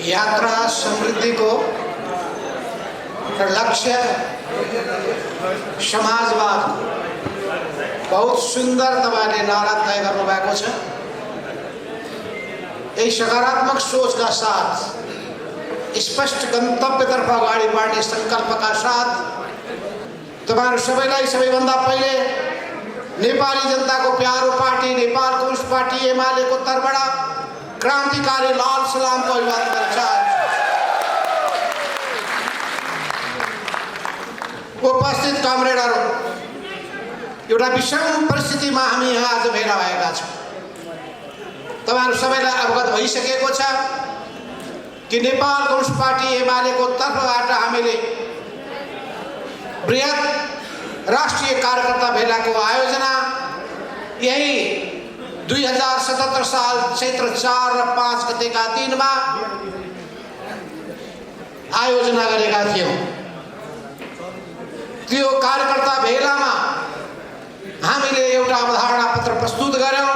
यात्रा समृद्धि को लक्ष्य समाजवाद बहुत सुंदर तपाईले नारा तय गर्नु भएको छ। यही सकारात्मक सोच का साथ स्पष्ट गन्तव्यतर्फ अगाडि बढ्ने संकल्पका साथ तपाईहरु सबैलाई सबैभन्दा पहिले नेपाली जनताको प्यारो पार्टी नेपाल कम्युनिस्ट पार्टी एमालेको तर्फबाट क्रान्तिकारी लाल सलामको अभिवादन गर्न चाहन्छु। उपस्थित कमरेडहरु, एउटा विषम परिस्थितिमा हामी यहाँ आज भेला भएका छौं। तपाईहरु सबैलाई अवगत भइसकेको छ कि नेपाल कम्युनिस्ट पार्टी एमालेको तर्फबाट हामीले बृहत राष्ट्रिय कार्यकर्ता भेलाको आयोजना यही 2077 साल चैत्र 4 र 5 गतेका दिनमा आयोजना गरेका थियौं। त्यो कार्यकर्ता भेलामा हामीले एउटा अवधारणा पत्र प्रस्तुत गर्यौं,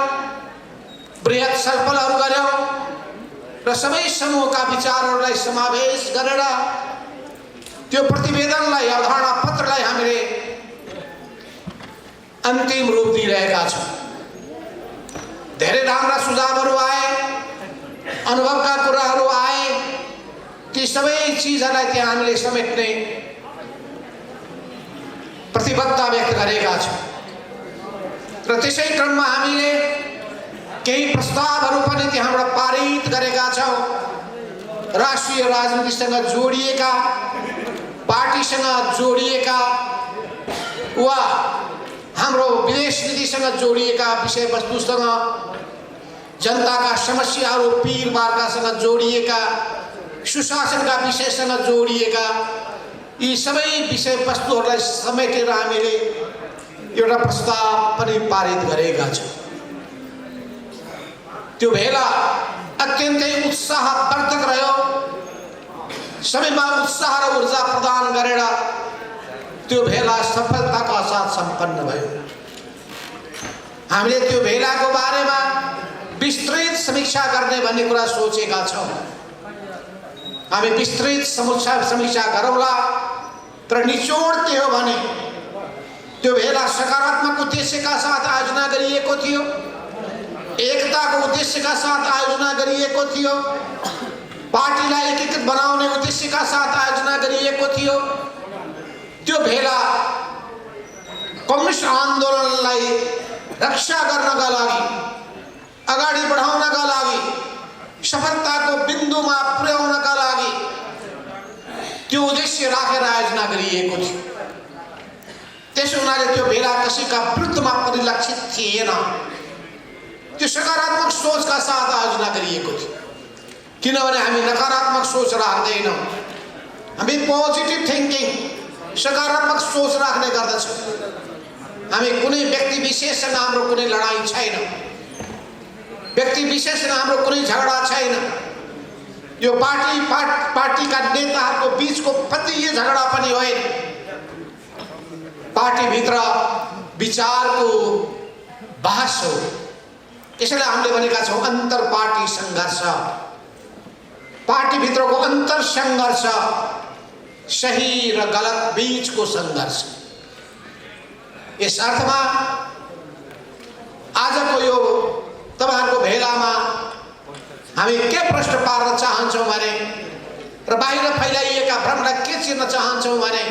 बृहत छलफलहरू गर्यौं र सबै समूहका विचारहरूलाई समावेश गरेर त्यो प्रतिवेदनलाई अवधारणा पत्रलाई हामीले अन्तिम रूप दिइरहेका छौं। धेरै राम्रा सुझावहरू आए, अनुभवका कुराहरू आए, ती सबै चीजहरूलाई त्यहाँ हामीले समेट्ने प्रतिबद्धता व्यक्त गरेका छौं र त्यसै क्रममा हामीले केही प्रस्तावहरू पनि त्यहाँबाट पारित गरेका छौं। राष्ट्रिय राजनीतिसँग जोडिएका, पार्टीसँग जोडिएका वा हाम्रो विदेश नीतिसँग जोडिएका विषयवस्तुसँग, जनताका समस्याहरू पीरबारकासँग जोडिएका, सुशासनका विषयसँग जोडिएका यी सबै विषयवस्तुहरूलाई समेटेर हामीले एउटा प्रस्ताव पनि पारित गरेका छौं। त्यो भेला अत्यन्तै उत्साहवर्धक रह्यो। सबैमा उत्साह र ऊर्जा प्रदान गरेर त्यो भेला सफलताका साथ सम्पन्न भयो। हामीले त्यो भेलाको बारेमा विस्तृत समीक्षा गर्ने भन्ने कुरा सोचेका छौं। हामी विस्तृत समीक्षा गरौँला, तर निचोड के हो भने त्यो भेला सकारात्मक उद्देश्यका साथ आयोजना गरिएको थियो, एकताको उद्देश्यका साथ आयोजना गरिएको थियो, पार्टीलाई एकीकृत बनाउने उद्देश्यका साथ आयोजना गरिएको थियो। त्यो भेला कम्युनिस्ट आन्दोलनलाई रक्षा गर्नका लागि, अगाडि बढाउनका लागि, सफलताको बिन्दुमा पुर्याउनका लागि त्यो उद्देश्य राखेर आयोजना गरिएको थियो। त्यसो हुनाले त्यो भेला कसैका विरुद्धमा परिलक्षित थिएन, त्यो सकारात्मक सोचका साथ आयोजना गरिएको थियो। किनभने हामी नकारात्मक सोच राख्दैनौं, हामी पोजिटिभ थिंकिङ सकारात्मक सोच राख्ने गर्दछौं। हामी कुनै व्यक्ति विशेषसँग हाम्रो कुनै लडाईं छैन, व्यक्ति विशेषसँग हाम्रो कुनै झगडा छैन। यो पार्टीका नेताहरूको बीचको पतिय झगडा पनि होइन, पार्टीभित्र विचारको बहस हो। यसैले हामीले भनेका छौं अन्तर पार्टी संघर्ष, पार्टीभित्रको अन्तर संघर्ष, सही र गलत बीचको संघर्ष। यस अर्थमा आजको यो तपाईहरुको भेलामा हामी के प्रश्न पार्न चाहन्छौं भने र बाहिर फैलाइएका भ्रमलाई के चिर्न चाहन्छौं भने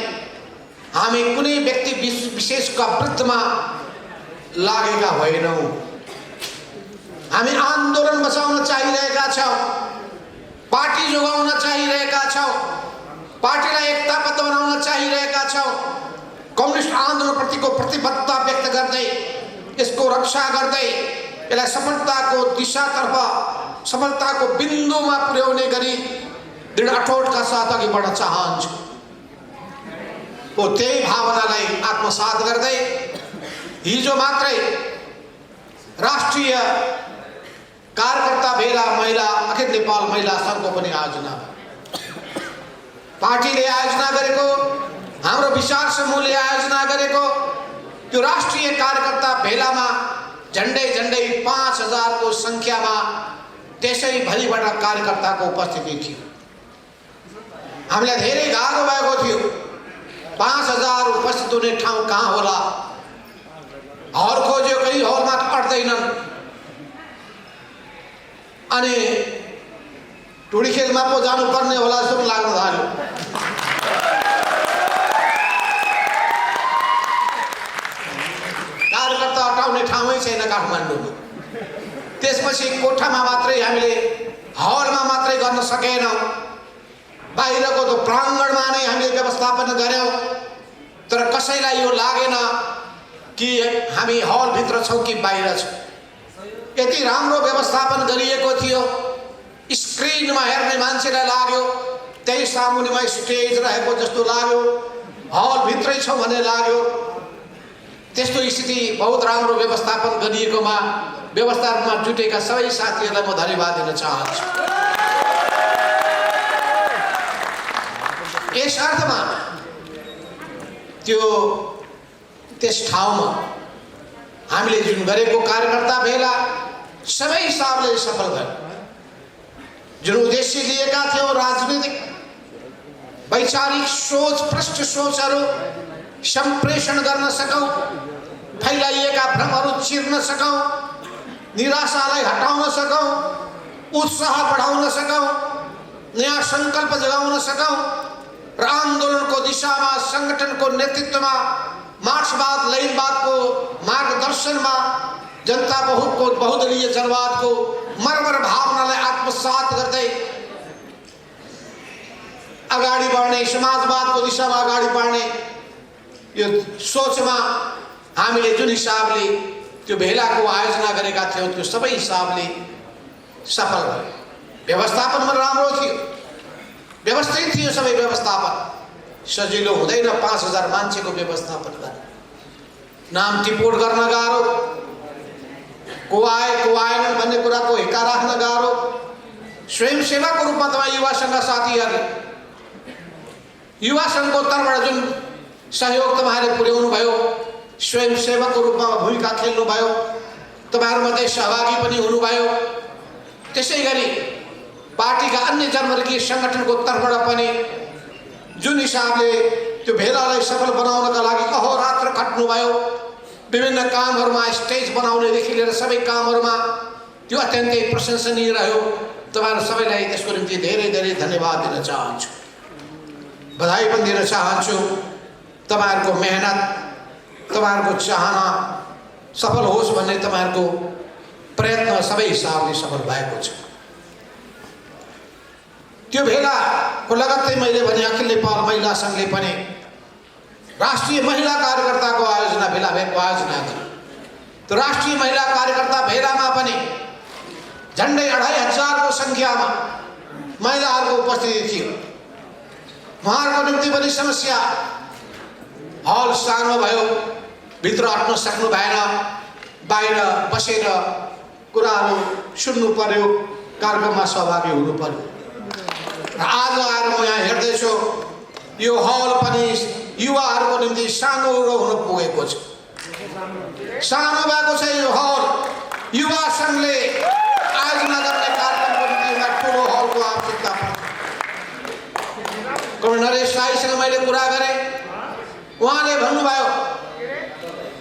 हामी कुनै व्यक्ति विशेषका विरुद्धमा लागेका होइनौं। हामी आन्दोलन बचाउन चाहिरहेका छौं, पार्टी जोगाउन चाहिरहेका छौं, पार्टीलाई एकताबद्ध बनाउन चाहिरहेका छौं। कम्युनिस्ट आन्दोलनप्रतिको प्रतिबद्धता व्यक्त गर्दै, यसको रक्षा गर्दै, यसलाई सफलताको दिशातर्फ, सफलताको बिन्दुमा पुर्याउने गरी दृढ अठोटका साथ अघि बढ्न चाहन्छु। त्यही भावनालाई आत्मसात गर्दै हिजो मात्रै राष्ट्रिय कार्यकर्ता भेला महिला अखिल नेपाल महिला संघको पनि आयोजना भयो। पार्टीले आयोजना गरेको, हाम्रो विचार समूहले आयोजना गरेको त्यो राष्ट्रिय कार्यकर्ता भेलामा झण्डै 5000 को संख्यामा त्यसैभरिबाट कार्यकर्ताको उपस्थिति थियो। हामीलाई धेरै गाह्रो भएको थियो। 5000 उपस्थित हुने ठाउँ कहाँ होला? हल खोज्यो, कहीँ हलमा अट्दैनन्। अनि टुडीखेलमा पो जानुपर्ने होला जस्तो लाग्न थाल्यो। कार्यकर्ता हटाउने ठाउँै छैन काठमाडौँमा। त्यसपछि कोठामा मात्रै हामीले हलमा मात्रै गर्न सकेनौँ, बाहिरको त प्राङ्गणमा नै हामीले व्यवस्थापन गर्यौँ। तर कसैलाई यो लागेन कि हामी हलभित्र छौँ कि बाहिर छौँ। यति राम्रो व्यवस्थापन गरिएको थियो। स्क्रिनमा हेर्ने मान्छेलाई लाग्यो त्यही सामुन्नेमा स्टेज रहेको जस्तो लाग्यो, हलभित्रै छौँ भन्ने लाग्यो। त्यस्तो स्थिति बहुत राम्रो व्यवस्थापन गरिएकोमा व्यवस्थापनमा जुटेका सबै साथीहरूलाई म धन्यवाद दिन चाहन्छु। यस अर्थमा त्यस ठाउँमा हामीले जुन गरेको कार्यकर्ता भेला सबै हिसाबले सफल भयो। जुन उद्देश्य लिएका थियौँ, राजनीतिक वैचारिक सोच, भ्रष्ट सोचहरू सम्प्रेषण गर्न सकौँ, फैलाइएका भ्रमहरू चिर्न सकौँ, निराशालाई हटाउन सकौँ, उत्साह बढाउन सकौँ, नयाँ सङ्कल्प जगाउन सकौँ र आन्दोलनको दिशामा, सङ्गठनको नेतृत्वमा, मार्क्सवाद लैनवादको मार्गदर्शनमा जनता बहुदलीय जनवादको मर्मर भावनालाई आत्मसात गर्दै अगाडि बढ्ने, समाजवादको दिशामा अगाडि बढ्ने यो सोचमा हामीले जुन हिसाबले त्यो भेलाको आयोजना गरेका थियौँ त्यो सबै हिसाबले सफल भयो। व्यवस्थापन राम्रो थियो, व्यवस्थित थियो सबै व्यवस्थापन। सजिलो हुँदैन 5000 मान्छेको व्यवस्थापन गर्न। नाम टिपोट गर्न गाह्रो, को आएनन् भन्ने कुराको हेक्का राख्न गाह्रो। स्वयंसेवाको रूपमा तपाईँ युवा सङ्घ साथीहरूले युवा सङ्घको तर्फबाट जुन सहयोग तपाईँहरूले पुर्याउनु भयो, स्वयंसेवकको रूपमा भूमिका खेल्नुभयो, तपाईँहरूमध्ये सहभागी पनि हुनुभयो। त्यसै गरी पार्टीका अन्य जनवर्गीय सङ्गठनको तर्फबाट पनि जुन हिसाबले त्यो भेलालाई सफल बनाउनका लागि अहोरात्र खट्नुभयो, विभिन्न कामहरूमा स्टेज बनाउनेदेखि लिएर सबै कामहरूमा त्यो अत्यन्तै प्रशंसनीय रह्यो। तपाईँहरू सबैलाई त्यसको निम्ति धेरै धेरै धन्यवाद दिन चाहन्छु, बधाई पनि दिन चाहन्छु। तपाईँहरूको मेहनत, तपाईँहरूको चाहना सफल होस् भन्ने तपाईँहरूको प्रयत्न सबै हिसाबले सफल भएको छ। त्यो भेलाको लगत्तै मैले भने अखिल नेपाल महिला सङ्घले पनि राष्ट्रिय महिला कार्यकर्ताको आयोजना भेला भएको आयोजना गर्यो। त्यो राष्ट्रिय महिला कार्यकर्ता भेलामा पनि झन्डै 2500को सङ्ख्यामा महिलाहरूको उपस्थिति थियो। उहाँहरूको निम्ति पनि समस्या, हल सानो भयो, भित्र अट्न सक्नु भएन, बाहिर बसेर कुराहरू सुन्नु पर्यो, कार्यक्रममा सहभागी हुनु पर्यो। र आज आएर म यहाँ हेर्दैछु यो हल पनि युवाहरूको निम्ति सानो हुन पुगेको छ। सानो भएको छ यो हल। युवा सङ्घले आयोजना गर्ने कार्यक्रमको निम्ति एउटा ठुलो हलको आवश्यकता पर्छ। कमरेड नरेश राईसँग मैले कुरा गरेँ, उहाँले भन्नुभयो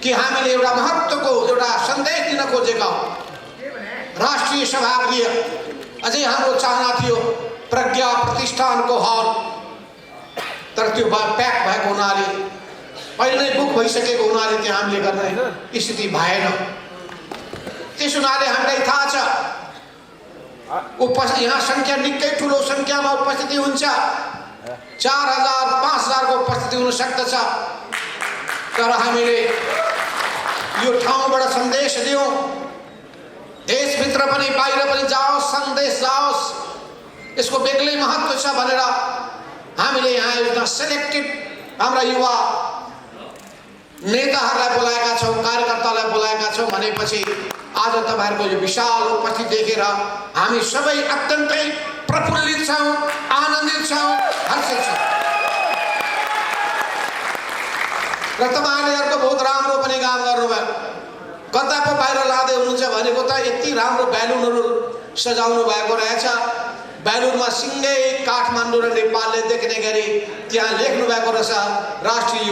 कि हामीले एउटा महत्त्वको एउटा सन्देश दिन खोजेका हौँ। राष्ट्रिय सभागृह अझै हाम्रो चाहना थियो प्रज्ञा प्रतिष्ठानको हल, तर त्यो प्याक भएको हुनाले, अहिले नै बुक भइसकेको हुनाले त्यहाँ हामीले गर्ने स्थिति भएन। त्यस हुनाले हामीलाई थाहा छ यहाँ सङ्ख्या निकै ठुलो सङ्ख्यामा उपस्थिति हुन्छ, 4000 5000 को उपस्थिति हुन सक्दछ। तर हामीले यो ठाउँबाट सन्देश दियौँ, देशभित्र पनि बाहिर पनि जाओस्, सन्देश जाओस्, यसको बेग्लै महत्त्व छ भनेर हामीले यहाँ एउटा सेलेक्टेड हाम्रा युवा नेताहरूलाई बोलाएका छौँ, कार्यकर्तालाई बोलाएका छौँ भनेपछि आज तपाईँहरूको यो विशाल उपस्थिति देखेर हामी सबै अत्यन्तै प्रफुल्लित छौँ, आनन्दित छौँ, हर्षित छौँ। र तपाईँहरूले अर्को बहुत राम्रो पनि काम गर्नुभयो। कता पो बाहिर लाँदै हुनुहुन्छ भनेको त यति राम्रो ब्यालुनहरू सजाउनु भएको रहेछ। बेलुरमा सिँगै काठमाडौँ र नेपालले देख्ने गरी त्यहाँ लेख्नु भएको रहेछ राष्ट्रिय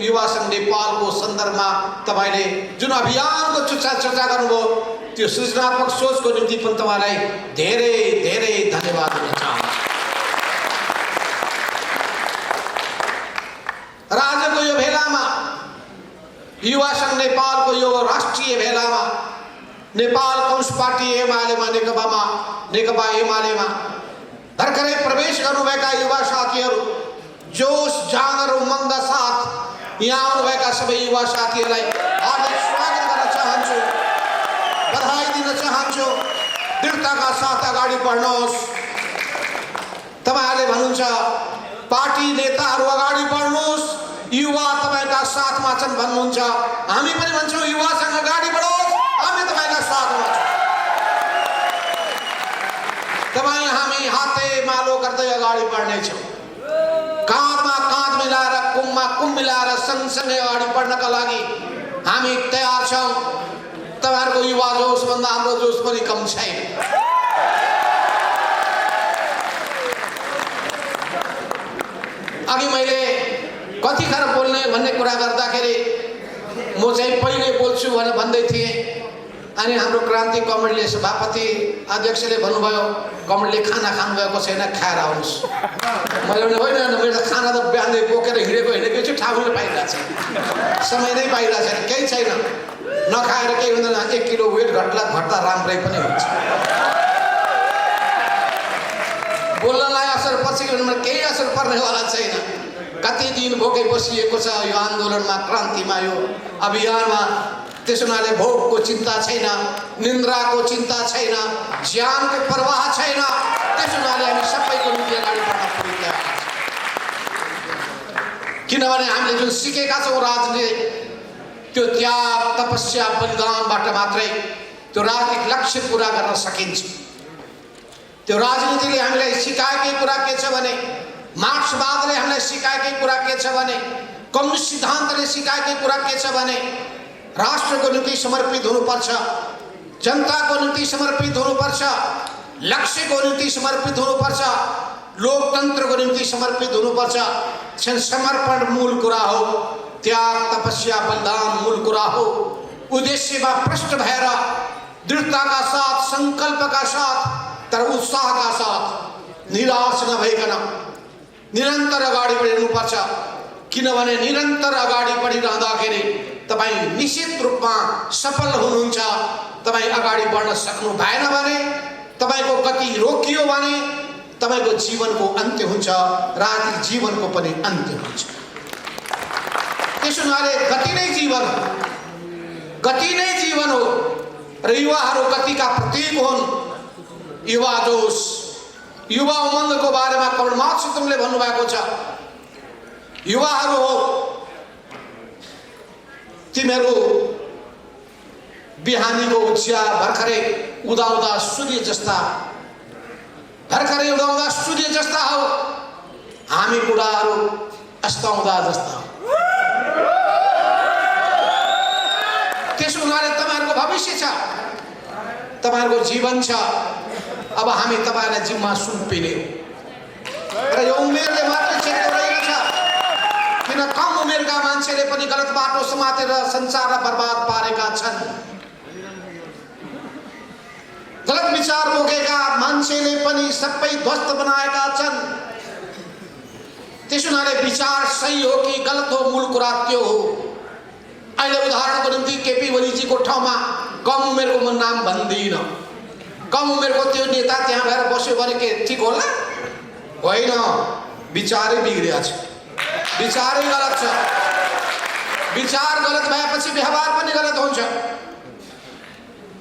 युवा सङ्घ नेपालको सन्दर्भमा तपाईँले जुन अभियानको चर्चा गर्नुभयो त्यो सृजनात्मक सोचको निम्ति पनि तपाईँलाई धेरै धेरै धन्यवाद दिन चाहन्छु। र आजको यो भेलामा युवा सङ्घ नेपालको यो राष्ट्रिय भेलामा नेपाल कम्युनिस्ट पार्टी एमालेमा नेकपा एमालेमा भर्खरै प्रवेश गर्नुभएका युवा साथीहरू जोश जाँगर र उमङ्गका साथ यहाँ आउनुभएका सबै युवा साथीहरूलाई हार्दिक स्वागत गर्न चाहन्छु, बधाई दिन चाहन्छु। दृढताका साथ अगाडि बढ्नुहोस्। तपाईँहरूले भन्नुहुन्छ पार्टी नेताहरू अगाडि बढ्नुहोस्, युवा तपाईँका साथमा छन् भन्नुहुन्छ। हामी पनि भन्छौँ युवासँग अगाडि बढोस्, हामी तपाईँका साथमा छौँ। तपाईँ हामी हाते मालो गर्दै अगाडि बढ्नेछौँ। काँधमा काँध मिलाएर कुममा कुम मिलाएर सँगसँगै अगाडि बढ्नका लागि हामी तयार छौँ। तपाईँहरूको युवा जोसभन्दा हाम्रो जोस पनि कम छैन। अघि मैले कतिखेर बोल्ने भन्ने कुरा गर्दाखेरि म चाहिँ पहिले बोल्छु भनेर भन्दै थिएँ। अनि हाम्रो क्रान्ति कमेडीले सभापति अध्यक्षले भन्नुभयो कमेडीले खाना खानुभएको छैन, खाएर आउनुहोस्। मैले भने होइन, मेरो त खाना त बिहानै बोकेर हिँडेको छु, ठाउँ नै पाइरहेको छैन, समय नै पाइरहेको छैन, केही छैन। नखाएर केही हुँदैन, 1 किलो वेट घट्दा राम्रै पनि हुन्छ। बोल्नलाई असर पर्छ कि भन्नुमा केही असर पर्नेवाला छैन। कति दिन भोकै बसिएको छ यो आन्दोलनमा, क्रान्तिमा, यो अभियानमा। त्यसो हुनाले भोकको चिन्ता छैन, निन्द्राको चिन्ता छैन, ज्यानको प्रवाह छैन। त्यसो हुनाले हामी सबैको निम्ति अगाडि बढ्न पुग्छौँ। किनभने हामीले जुन सिकेका छौँ राजनीति, त्यो त्याग तपस्या बलिदानबाट मात्रै त्यो राजनीतिक लक्ष्य पुरा गर्न सकिन्छ। त्यो राजनीतिले हामीलाई सिकाएकै कुरा के छ भने, मार्क्सवादले हामीलाई सिकाएकै कुरा के छ भने, कम्युनिस्ट सिद्धान्तले सिकाएकै कुरा के छ भने राष्ट्रको निम्ति समर्पित हुनुपर्छ, जनताको निम्ति समर्पित हुनुपर्छ, लक्ष्यको निम्ति समर्पित हुनुपर्छ, लोकतन्त्रको निम्ति समर्पित हुनुपर्छ। समर्पण मूल कुरा हो, त्याग तपस्या बलिदान मूल कुरा हो। उद्देश्यमा प्रष्ट भएर दृढताका साथ, संकल्पका साथ, तर उत्साहका साथ, निराश नभइकन निरन्तर अगाडि बढिनुपर्छ। किनभने निरन्तर अगाडि बढिरहँदाखेरि तपाईँ निश्चित रूपमा सफल हुनुहुन्छ। तपाईँ अगाडि बढ्न सक्नु भएन भने, तपाईँको गति रोकियो भने तपाईँको जीवनको अन्त्य हुन्छ, राजनीतिक जीवनको पनि अन्त्य हुन्छ। त्यसो हुनाले गति नै जीवन हो, गति नै जीवन हो। र युवाहरू गतिका प्रतीक हुन्। युवा जोश, युवा उमङ्गको बारेमा कमल मातसुतुङले भन्नुभएको छ, युवाहरू हो तिमीहरू बिहानीको उज्यालो भर्खरै उदाउँदा सूर्य जस्ता, भर्खरै उदाउँदा सूर्य जस्ता हो। हामी बुढाहरू अस्ताउँदा जस्ता हो। त्यसो हुनाले तपाईँहरूको भविष्य छ, तपाईँहरूको जीवन छ। अब हामी तपाईँलाई जिम्मा सुम्पिने हो। र यो उमेरले मात्रै चेतो रहेको छ, किन कम उमेरका मान्छेले पनि गलत बाटो समातेर संसारलाई बर्बाद पारेका छन्। गलत विचार बोकेका मान्छेले पनि सबै ध्वस्त बनाएका छन्। त्यसो हुनाले विचार सही हो कि गलत हो, मूल कुरा त्यो हो। अहिले उदाहरणको निम्ति केपी ओलीजीको ठाउँमा कम उमेरको म नाम भन्दिनँ। कम उमेरको त्यो नेता त्यहाँ गएर बस्यो भने के ठिक होला? होइन, विचारै बिग्रिया छ, विचारै गलत छ। विचार गलत भएपछि व्यवहार पनि गलत हुन्छ,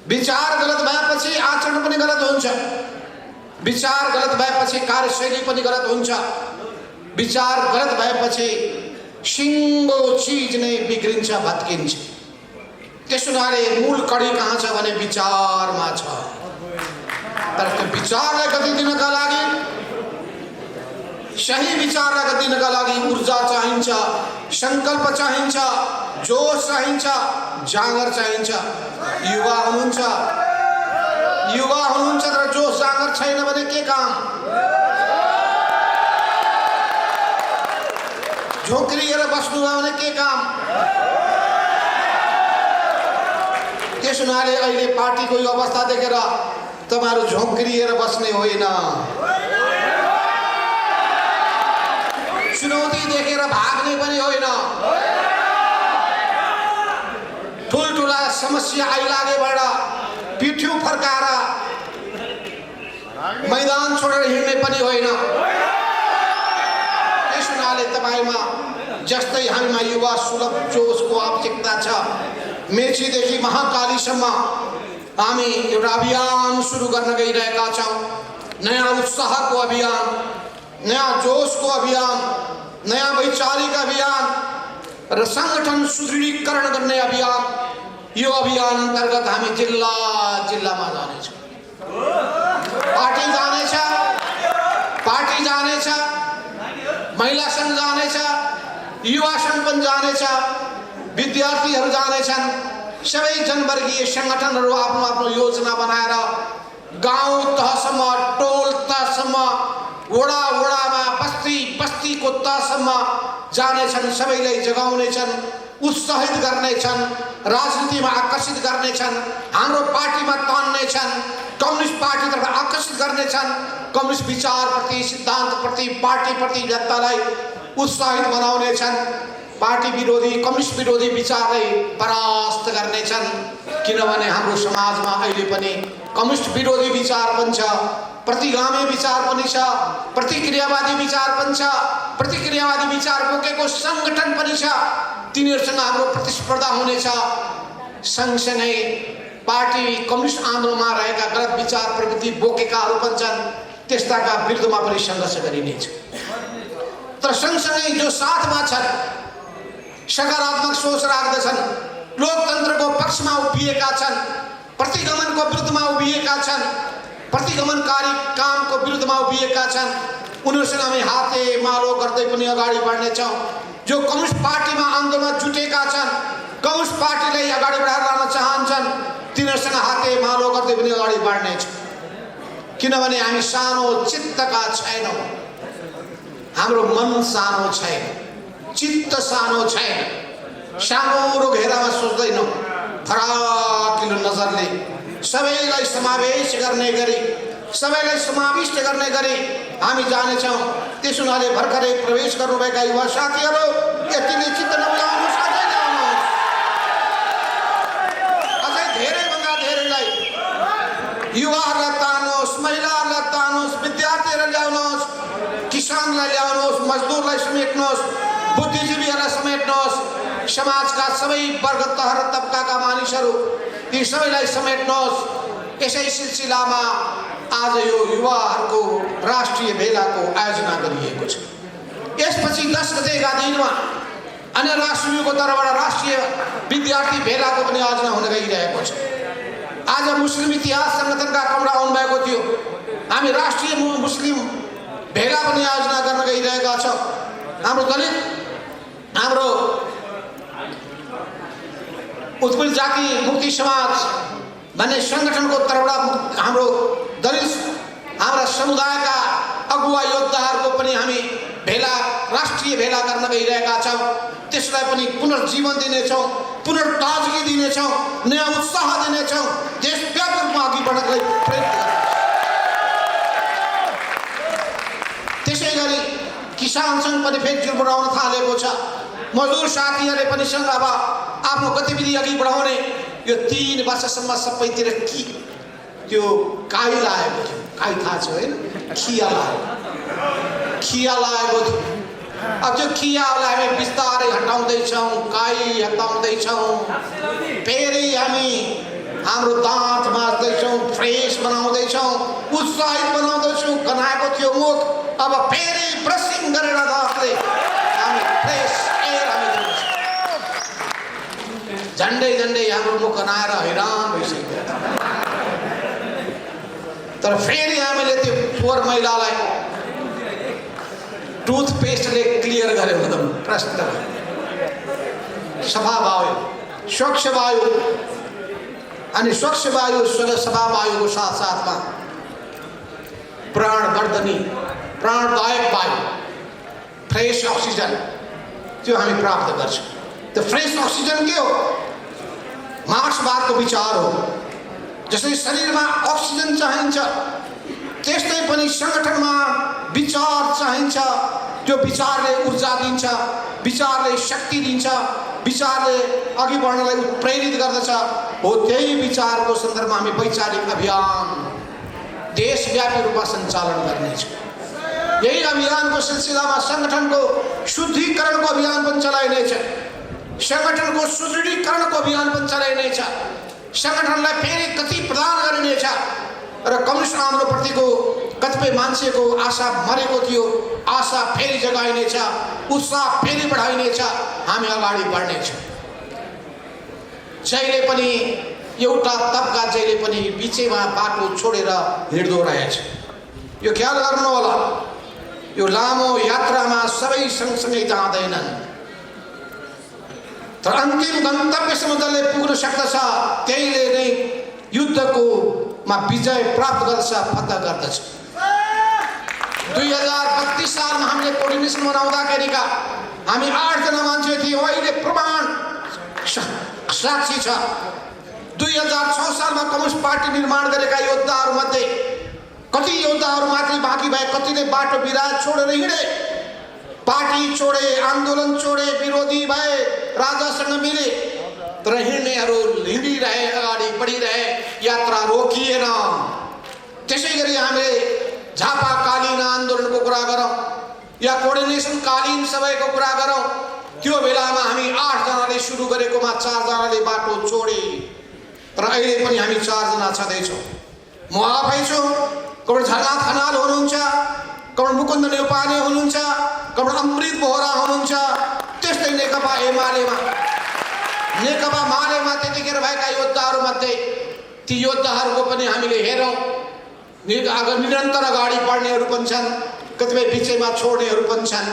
विचार गलत भएपछि आचरण पनि गलत हुन्छ, विचार गलत भएपछि कार्यशैली पनि गलत हुन्छ, विचार गलत भएपछि सिङ्गो चिज नै बिग्रिन्छ, भत्किन्छ। त्यसो हुनाले मूल कडी कहाँ छ भने विचारमा छ। तर त्यो विचारलाई गति दिनका लागि, सही विचारलाई गति दिनका लागि ऊर्जा चाहिन्छ, संकल्प चाहिन्छ, जोश चाहिन्छ, जाँगर चाहिन्छ। युवा हुनुहुन्छ, युवा हुनुहुन्छ तर जोस जाँगर छैन भने के काम? झोक्रिएर बस्नुभयो भने के काम? त्यस हुनाले अहिले पार्टीको यो अवस्था देखेर तपाईहरु झोक्रिएर बस्ने होइन, चुनौती देखेर भाग्ने पनि होइन। ठुलठुला समस्या आइलागेबाट पिठ्यू फर्काएर मैदान छोडेर हिँड्ने पनि होइन। त्यस हुनाले तपाईमा जस्तै हामीमा युवा सुलभ जोसको आवश्यकता छ। मेचीदेखि महाकालीसम्म हामी एउटा अभियान सुरु गर्न गइरहेका छौं। नयाँ उत्साहको अभियान, नयाँ जोसको अभियान, नयाँ वैचारिक अभियान र संगठन सुदृढीकरण गर्ने अभियान। यो अभियान अन्तर्गत हामी जिल्ला जिल्लामा जानेछौँ। पार्टी जानेछ, महिला संघ जानेछ, युवा संघ पनि जानेछ, विद्यार्थीहरू जानेछन्। सबै जनवर्गीय संगठनहरू आफ्नो आफ्नो योजना बनाएर गाउँ तहसम्म, टोल तहसम्म, वडा वडामा, बस्ती बस्तीको तहसम्म जानेछन्। सबैलाई जगाउनेछन्, उत्साहित गर्नेछन्, राजनीतिमा आकर्षित गर्नेछन्, हाम्रो पार्टीमा तान्नेछन्, कम्युनिस्ट पार्टीतर्फ आकर्षित गर्नेछन्, कम्युनिस्ट विचारप्रति, सिद्धान्तप्रति, पार्टीप्रति जनतालाई उत्साहित बनाउनेछन्, पार्टी विरोधी, कम्युनिस्ट विरोधी विचारलाई परास्त गर्नेछन्। किनभने हाम्रो समाजमा अहिले पनि कम्युनिस्ट विरोधी विचार पनि छ, प्रतिगामी विचार पनि छ, प्रतिक्रियावादी विचार पनि छ, प्रतिक्रियावादी विचार बोकेको संगठन पनि छ। तिनीहरूसँग हाम्रो प्रतिस्पर्धा हुनेछ। सँगसँगै पार्टी कम्युनिस्ट आन्दोलनमा रहेका गलत विचार प्रवृत्ति बोकेकाहरू पनि छन्, त्यस्ताका विरुद्धमा पनि सङ्घर्ष गरिनेछ। तर सँगसँगै जो साथमा छन्, सकारात्मक सोच राख्दछन्, लोकतन्त्रको पक्षमा उभिएका छन्, प्रतिगमनको विरुद्धमा उभिएका छन्, प्रतिगमनकारी कामको विरुद्धमा उभिएका छन्, उनीहरूसँग हामी हातेमालो गर्दै पनि अगाडि बढ्नेछौँ। जो कम्युनिस्ट पार्टीमा आन्दोलनमा जुटेका छन्, कम्युनिस्ट पार्टीलाई अगाडि बढाएर लान चाहन्छन्, तिनीहरूसँग हातेमालो गर्दै पनि अगाडि बढ्नेछौँ। किनभने हामी सानो चित्तका छैनौँ, हाम्रो मन सानो छैन, चित्त सानो छैन, सानो घेरामा सोच्दैनौँ, फराकिलो नजरले सबैलाई समावेश गर्ने गरी, सबैलाई समाविष्ट गर्ने गरी हामी जानेछौँ। त्यस हुनाले भर्खरै प्रवेश गर्नुभएका युवा साथीहरू यतिले चित्त नबुझाउनुहोस्, अझै ल्याउनुहोस्, अझै धेरैभन्दा धेरैलाई युवाहरूलाई तान्नुहोस्, महिलाहरूलाई तान्नुहोस्, विद्यार्थीहरूलाई ल्याउनुहोस्, किसानलाई ल्याउनुहोस्, मजदुरलाई समेट्नुहोस्, बुद्धिजीवीहरूलाई समेट्नुहोस्, समाजका सबै वर्ग तह र तबकाका मानिसहरू ती सबैलाई समेट्नुहोस्। यसै सिलसिलामा आज यो युवाहरूको राष्ट्रिय भेलाको आयोजना गरिएको छ। यसपछि 10 गतेका दिनमा अन्य राष्ट्रको तर्फबाट राष्ट्रिय विद्यार्थी भेलाको पनि आयोजना हुन गइरहेको छ। आज मुस्लिम इतिहास संगठनका कमरा आउनुभएको थियो, हामी राष्ट्रिय मुस्लिम भेला पनि आयोजना गर्न गइरहेका छौँ। हाम्रो दलित, हाम्रो उत्पीडित जाति मुक्ति समाज भन्ने संगठनको तर्फबाट हाम्रो दलित, हाम्रा समुदायका अगुवा योद्धाहरूको पनि हामी भेला, राष्ट्रिय भेला गर्न गइरहेका छौँ। त्यसलाई पनि पुनर्जीवन दिनेछौँ, पुनर्ताजगी दिनेछौँ, नयाँ उत्साह दिनेछौँ, देशव्यापी रूपमा अघि बढ्नलाई प्रेरित गर्नेछौँ। त्यसै गरी किसान सङ्घ पनि फेरि जोड बढाउन थालेको छ। मजदुर साथीहरूले पनि सँग अब आफ्नो गतिविधि अघि बढाउने। यो 3 वर्षसम्म सबैतिर त्यो काई लागेको थियो, काई थाहा छ होइन, खिया लागेको थियो। अब त्यो खियालाई हामी बिस्तारै हटाउँदैछौँ, काई हटाउँदैछौँ, फेरि हामी हाम्रो दाँत माझ्दैछौँ, फ्रेस बनाउँदैछौँ, उत्साहित बनाउँदैछौँ। गनाएको थियो मुख, अब फेरि ब्रसिङ गरेर दाँतले हामी फ्रेस एयर हामी दिन्छौँ। झन्डै झन्डै हाम्रो मुख गनाएर हैरान भइसक्यो। तर फेरि हामीले त्यो फोहोर मैलालाई टुथपेस्टले क्लियर गर्यो, एकदम प्रष्ट सफा भयो, स्वच्छ भयो। अनि स्वच्छ वायु सभा वायुको साथसाथमा प्राणवर्धनी प्राणदायक वायु फ्रेश अक्सिजन त्यो हामी प्राप्त गर्छौँ। त्यो फ्रेश अक्सिजन के हो? मार्क्सवादको विचार हो। जसरी शरीरमा अक्सिजन चाहिन्छ त्यस्तै पनि सङ्गठनमा विचार चाहिन्छ। त्यो विचारले ऊर्जा दिन्छ, विचारले शक्ति दिन्छ, विचारले अघि बढ्नलाई प्रेरित गर्दछ। हो त्यही विचारको सन्दर्भमा हामी वैचारिक अभियान देशव्यापी रूपमा सञ्चालन गर्नेछौँ। यही अभियानको सिलसिलामा सङ्गठनको शुद्धिकरणको अभियान पनि चलाइनेछ, सङ्गठनको सुदृढीकरणको अभियान पनि चलाइनेछ, सङ्गठनलाई फेरि गति प्रदान गरिनेछ र कम्युनिस्ट आन्दोलनप्रतिको कतिपय मान्छेको आशा मरेको थियो, आशा फेरि जगाइनेछ, उत्साह फेरि बढाइनेछ, हामी अगाडि बढ्नेछौँ। जहिले पनि एउटा तबका जहिले पनि बिचैमा बाटो छोडेर हिँड्दो रहेछ। यो ख्याल गर्नु होला, यो लामो यात्रामा सबै सँगसँगै जाँदैनन्, तर अन्तिम गन्तव्यसम्म जसले पुग्न सक्दछ त्यहीले नै युद्धकोमा विजय प्राप्त गर्छ, फतह गर्दछ। 2032 सालमा हामीले कोर्डिनेसन बनाउँदाखेरिका हामी 8 जना मान्छे थियौँ। अहिले प्रमाण साक्षी छ। 2006 सालमा कम्युनिस्ट पार्टी निर्माण गरेका योद्धाहरूमध्ये कति योद्धाहरू मात्रै बाँकी भए, कतिले बाटो बिराज छोडेर हिँडे, पार्टी छोडे, आन्दोलन छोडे, विरोधी भए, राजासँग मिले, तर हिँड्नेहरू हिँडिरहे, अगाडि बढिरहे, यात्रा रोकिएन। त्यसै गरी हामीले झापाकालीन आन्दोलनको कुरा गरौँ या कोर्डिनेसनकालीन सबैको कुरा गरौँ, त्यो बेलामा हामी 8 जनाले सुरु गरेकोमा 4 जनाले बाटो छोडे, तर अहिले पनि हामी 4 जना छँदैछौँ। म आफै छु, कमरेड झरना खनाल हुनुहुन्छ, कमरेड मुकुन्द नेउपाने हुनुहुन्छ, कमरेड अमृत बोहरा हुनुहुन्छ, त्यस्तै नेकपा मालेमा त्यतिखेर भएका योद्धाहरूमध्ये ती योद्धाहरूको पनि हामीले हेरौँ। निरन्तर अगाडि बढ्नेहरू पनि छन्, कतिपय बिचैमा छोड्नेहरू पनि छन्।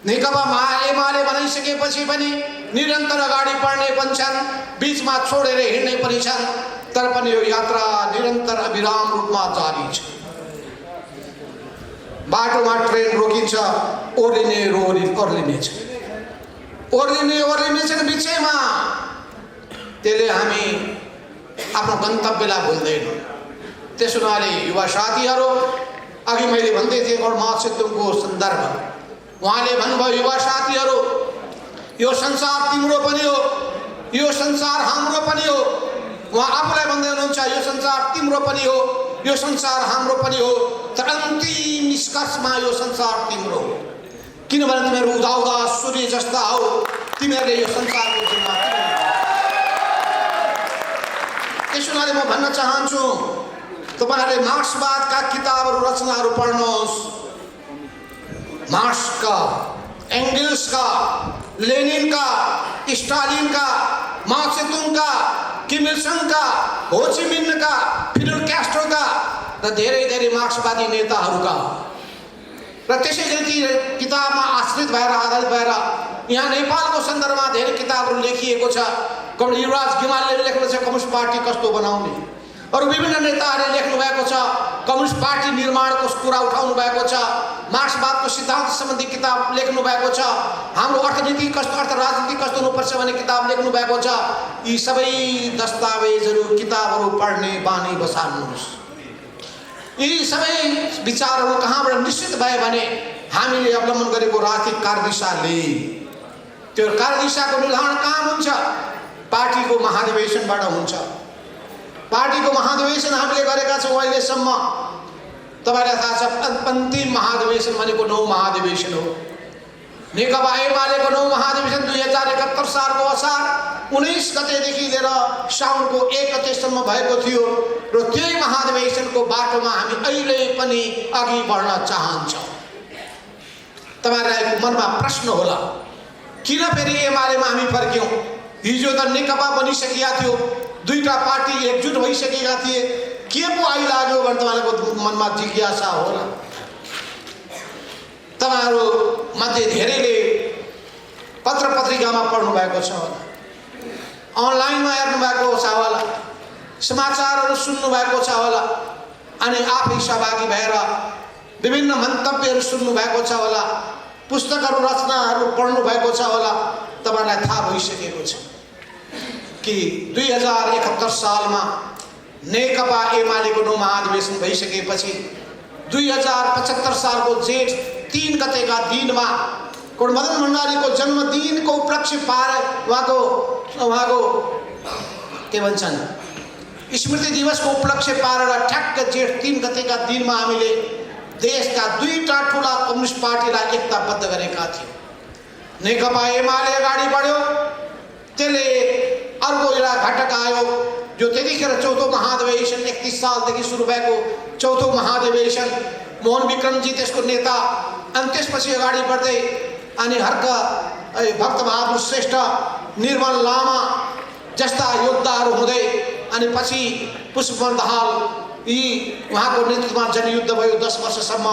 नेकपा एमाले बनाइसकेपछि पनि निरन्तर अगाडि बढ्ने पनि छन्, बिचमा छोडेर हिँड्ने पनि छन्, तर पनि यो यात्रा निरन्तर अविराम रूपमा जारी छ। बाटोमा ट्रेन रोकिन्छ, ओर्लिने छन् बिचैमा, त्यसले हामी आफ्नो गन्तव्यलाई भुल्दैनौँ। त्यसो हुनाले युवा साथीहरू, अघि मैले भन्दै थिएँ माओ सेतुङको सन्दर्भ, उहाँले भन्नुभयो युवा साथीहरू, यो संसार तिम्रो पनि हो, यो संसार हाम्रो पनि हो। उहाँ आफूलाई भन्दै हुनुहुन्छ यो संसार तिम्रो पनि हो, यो संसार हाम्रो पनि हो, तर अन्तिम निष्कर्षमा यो संसार तिम्रो हो, किनभने तिमीहरू उदाउँदा सूर्य जस्ता हो, तिमीहरूले यो संसारको जिम्मा त्यसो हुनाले म भन्न चाहन्छु, तपाईहरुले मार्क्सवादका किताबहरू रचनाहरू पढ्नुहोस्। मार्क्सका, एंगल्सका, लेनिनका, स्टालिनका, माओ सेतुङका, किम इल सङका, हो ची मिन्हका, फिडेल क्यास्ट्रोका र धेरै मार्क्सवादी नेताहरूका र त्यसै गरी किताबमा आश्रित भएर आधारित भएर यहाँ नेपालको सन्दर्भमा धेरै किताबहरू लेखिएको छ। कमरेड युवराज गिमालले लेख्नु छ कम्युनिस्ट पार्टी कस्तो बनाउने, अरू विभिन्न नेताहरूले लेख्नु भएको छ, कम्युनिस्ट पार्टी निर्माणको कुरा उठाउनु भएको छ, मार्क्सवादको सिद्धान्त सम्बन्धी किताब लेख्नु भएको छ, हाम्रो अर्थनीति कस्तो, अर्थ राजनीति कस्तो हुनुपर्छ भन्ने किताब लेख्नु भएको छ। यी सबै दस्तावेजहरू, किताबहरू पढ्ने बानी बसाल्नुहोस्। यी सबै विचारहरू कहाँबाट निश्चित भए भने हामीले अवलम्बन गरेको राजनीतिक कार्यदिशाले, त्यो कार्यदिशाको निर्धारण कहाँ हुन्छ? पार्टीको महाधिवेशनबाट हुन्छ। पार्टीको महाधिवेशन हामीले गरेका छौँ अहिलेसम्म। तपाईलाई थाहा छ अन्तिम महाधिवेशन भनेको 9 महाधिवेशन हो। नेकपा एमालेको 9 महाधिवेशन 2071 सालको असार 19 गतेदेखि लिएर साउनको 1 गतेसम्म भएको थियो र त्यही महाधिवेशनको बाटोमा हामी अहिले पनि अघि बढ्न चाहन्छौँ। तपाईहरुलाई मनमा प्रश्न होला, किन फेरि एमालेमा हामी फर्क्यौं? हिजो त नेकपा बनिसकेका थियो, दुईटा पार्टी एकजुट भइसकेका थिए, के पो आइलाग्यो भने तपाईहरुको मनमा जिज्ञासा होला। तपाईहरु मध्ये धेरैले पत्र पत्रिकामा पढ्नु भएको छ होला, अनलाइनमा हेर्नु भएको छ होला, समाचारहरू सुन्नुभएको छ होला अनि आफै सहभागी भएर विभिन्न मन्तव्यहरू सुन्नुभएको छ होला, पुस्तकहरू रचनाहरू पढ्नु भएको छ होला। तपाईलाई थाहा भइसकेको छ कि 2071 सालमा नेकपा एमालेको 9 महाधिवेशन भइसकेपछि 2075 सालको जेठ 3 गतेका दिनमा मदन भण्डारीको जन्मदिनको उपलक्ष्य पार उहाँको के भन्छन् स्मृति दिवसको उपलक्ष्य पारेर ठ्याक्क जेठ 3 गतेका दिनमा हामीले देशका दुईटा ठुला कम्युनिस्ट पार्टीलाई एकताबद्ध गरेका थियौँ। नेकपा एमाले अगाडि बढ्यो, त्यसले अर्को एउटा घटक आयो जो त्यतिखेर चौथो महाधिवेशन 31 सालदेखि सुरु भएको चौथो महाधिवेशन, मोहन विक्रमजी त्यसको नेता, अनि त्यसपछि अगाडि बढ्दै अनि हर्क भक्तबहादुर श्रेष्ठ, निर्मल लामा जस्ता योद्धाहरू हुँदै अनि पछि पुष्पकमल दाहाल यी उहाँको नेतृत्वमा जनयुद्ध भयो 10 वर्षसम्म।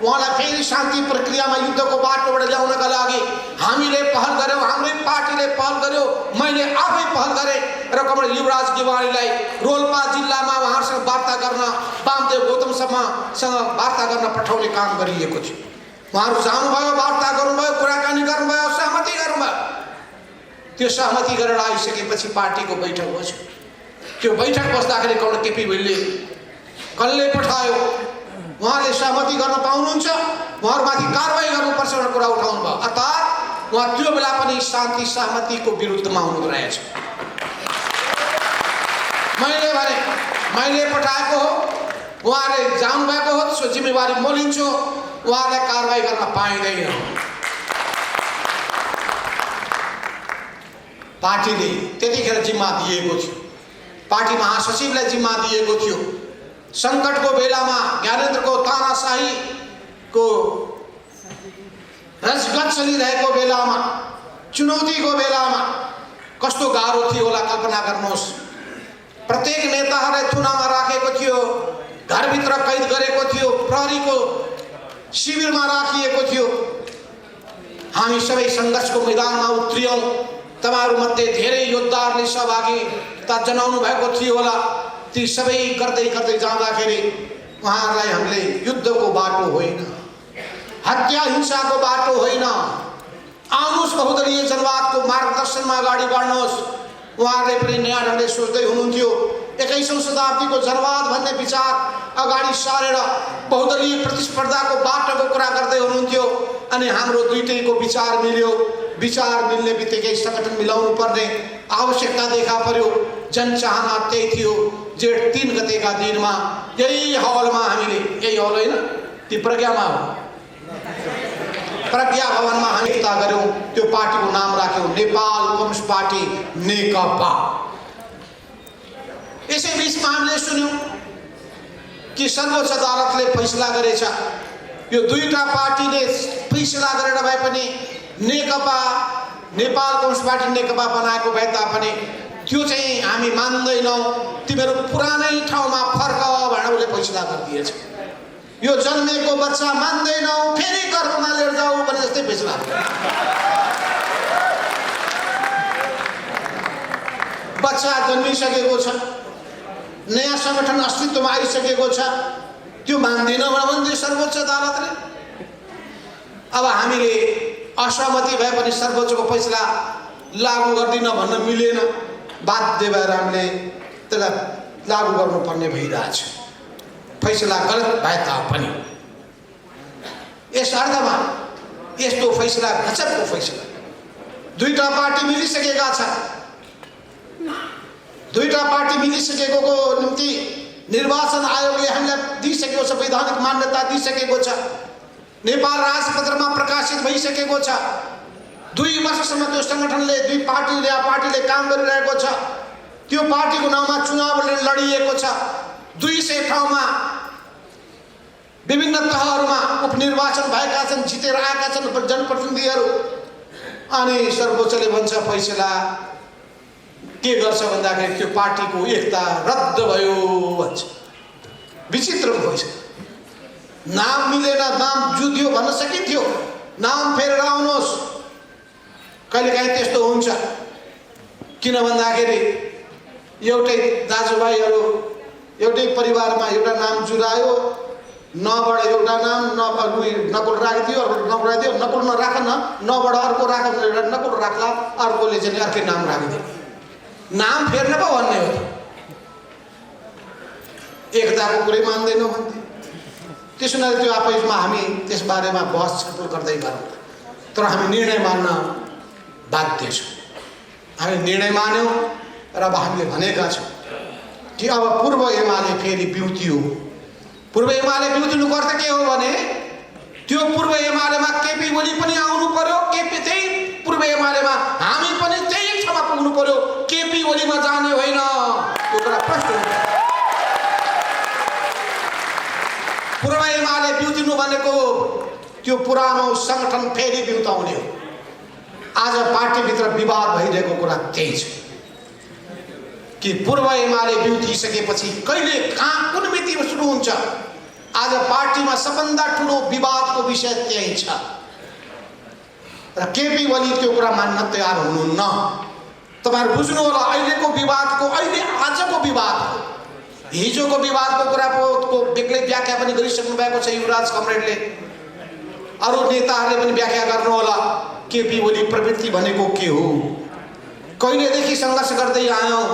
उहाँलाई फेरि शान्ति प्रक्रियामा युद्धको बाटोबाट ल्याउनका लागि हामीले पहल गऱ्यौँ, हाम्रै पार्टीले पहल गर्यो, मैले आफै पहल गरेँ र कमरेड युवराज गिवालीलाई रोल्पा जिल्लामा उहाँहरूसँग वार्ता गर्न, वामदेव गौतमसँग वार्ता गर्न पठाउने काम गरिएको थियो। उहाँहरू जानुभयो, वार्ता गर्नुभयो, कुराकानी गर्नुभयो, सहमति गर्नुभयो। त्यो सहमति गरेर आइसकेपछि पार्टीको बैठक बस्यो। त्यो बैठक बस्दाखेरि कमरेड केपी ओलीले कसले पठायो, उहाँले सहमति गर्न पाउनुहुन्छ, उहाँहरूमाथि कारवाही गर्नुपर्छ भन्ने कुरा उठाउनु भयो। अर्थात् उहाँ त्यो बेला पनि शान्ति सहमतिको विरुद्धमा हुनुहुँदो रहेछ। मैले भने मैले पठाएको हो, उहाँले जानुभएको हो, त्यसको जिम्मेवारी म लिन्छु, उहाँलाई कारवाही गर्न पाइँदैन। पार्टीले त्यतिखेर जिम्मा दिएको थियो, पार्टी महासचिवलाई जिम्मा दिएको थियो। सङ्कटको बेलामा ज्ञानेन्द्रको तानाशाहीको रजगज चलिरहेको बेलामा, चुनौतीको बेलामा कस्तो गाह्रो थियो होला कल्पना गर्नुहोस्। प्रत्येक नेताहरूलाई थुनामा राखेको थियो, घरभित्र कैद गरेको थियो, प्रहरीको शिविरमा राखिएको थियो। हामी सबै सङ्घर्षको मैदानमा उत्रियौँ। तपाईहरुमध्ये धेरै योद्धाहरूले सहभागिता जनाउनु भएको थियो होला। ती सबै गर्दै गर्दै जाँदाखेरि उहाँहरूलाई हामीले युद्धको बाटो होइन, हत्या हिंसाको बाटो होइन, आउनुहोस् बहुदलीय जनवादको मार्गदर्शनमा अगाडि बढ्नुहोस्, उहाँहरूले पनि नयाँ ढङ्गले सोच्दै हुनुहुन्थ्यो। 21औं शताब्दीको जनवाद भन्ने विचार अगाडि सारेर बहुदलीय प्रतिस्पर्धाको बाटोको कुरा गर्दै हुनुहुन्थ्यो। अनि हाम्रो दुईटैको विचार मिल्यो। विचार मिल्ने बित्तिकै संगठन मिलाउनु पर्ने आवश्यकता देखा पर्यो। जनचाहना त्यही थियो। जेठ 3 गतेका दिनमा यही हलमा हामीले, यही हल होइन ती प्रज्ञामा हो, प्रज्ञा भवनमा हामी एकता गर्यौं। त्यो पार्टीको नाम राख्यौं नेपाल कम्युनिस्ट पार्टी नेकपा। यसै बीचमा हामीले सुन्यौं कि सर्वोच्च अदालतले फैसला गरेछ। यो दुईटा पार्टीले फैसला गरेर भए पनि नेकपा, नेपाल कम्युनिस्ट पार्टी नेकपा बनाएको भए तापनि त्यो चाहिँ हामी मान्दैनौँ, तिमीहरू पुरानै ठाउँमा फर्क भनेर उसले फैसला गरिदिएछ। यो जन्मेको बच्चा मान्दैनौँ, फेरि गर्भमा लिएर जाऊ भने जस्तै फैसला। बच्चा जन्मिसकेको छ, नयाँ संगठन अस्तित्वमा आइसकेको छ, त्यो मान्दैन भन्दै सर्वोच्च अदालतले। अब हामीले असहमति भए पनि सर्वोच्चको फैसला लागू गर्दिन भन्न मिलेन, बाध्य भएर हामीले त्यसलाई लागू गर्नुपर्ने भइरहेछ, फैसला गलत भए तापनि। यस अर्थमा यस्तो फैसला गजबको फैसला। दुईटा पार्टी मिलिसकेका छन्। दुईटा पार्टी मिलिसकेको निम्ति निर्वाचन आयोगले हामीलाई दिइसकेको छ, वैधानिक मान्यता दिइसकेको छ, नेपाल राजपत्रमा प्रकाशित भइसकेको छ। 2 वर्षसम्म त्यो संगठनले, दुई पार्टीले काम गरिरहेको छ। त्यो पार्टीको नाममा चुनाव लडिएको छ। 200 ठाउँमा विभिन्न तहहरूमा उपनिर्वाचन भएका छन्, जितेर आएका छन् जनप्रतिनिधिहरू। अनि सर्वोच्चले भन्छ फैसला के गर्छ भन्दाखेरि त्यो पार्टीको एकता रद्द भयो भन्छ। विचित्रको फैसला। नाम मिलेन, नाम जुध्यो भन्न सकिन्थ्यो, नाम फेरेर आउनुहोस्। कहिलेकाहीँ त्यस्तो हुन्छ, किन भन्दाखेरि एउटै दाजुभाइहरू एउटै परिवारमा एउटा नाम जुरायो, नबाट एउटा नाम नकुल राखिदियो, अर्को नकुल राखिदियो, नकुल नराख नबाट अर्को राख एउटा नकुल राख्ला, अर्कोले चाहिँ अर्कै नाम राखिदियो। नाम फेर्न पो भन्ने हो त, एकताको कुरै मान्दैनौँ भन्थे। त्यसो हुनाले त्यो आपसमा हामी त्यसबारेमा बहस छलफल गर्दै गरौँ, तर हामी निर्णय मान्न बाध्य छौँ। हामी निर्णय मान्यौँ र अब हामीले भनेका छौँ कि अब पूर्व एमाले फेरि बिउतियो। पूर्व एमाले बिउतिनुको अर्थ के हो भने त्यो पूर्व एमालेमा केपी ओली पनि आउनु पर्यो, केपी त्यही पूर्व एमालेमा हामी पनि त्यही ठाउँमा पुग्नु पर्यो, केपी ओलीमा जाने होइन। यो कुरा प्रश्न हुन्छ। पूर्व एमाले बिउतिनु भनेको त्यो पुरानो सङ्गठन फेरि बिउताउने हो। आज पार्टीभित्र विवाद भइरहेको कुरा त्यही छ कि पूर्व एमाले बिउतिसकेपछि कहिले कहाँ कुन मितिमा सुरु हुन्छ। आज पार्टीमा सबभन्दा ठुलो विवादको विषय त्यही छ र केपी ओली त्यो कुरा मान्न तयार हुनुहुन्न। तपाईहरु बुझ्नु होला, अहिलेको विवादको, अहिले आजको विवाद, हिजोको विवादको कुराको बेग्लै व्याख्या पनि गरिसक्नु भएको छ युवराज कमरेडले। अरू नेताहरूले पनि व्याख्या गर्नु होला केपी ओली प्रवृत्ति भनेको के हो। कहिलेदेखि सङ्घर्ष गर्दै आयौँ।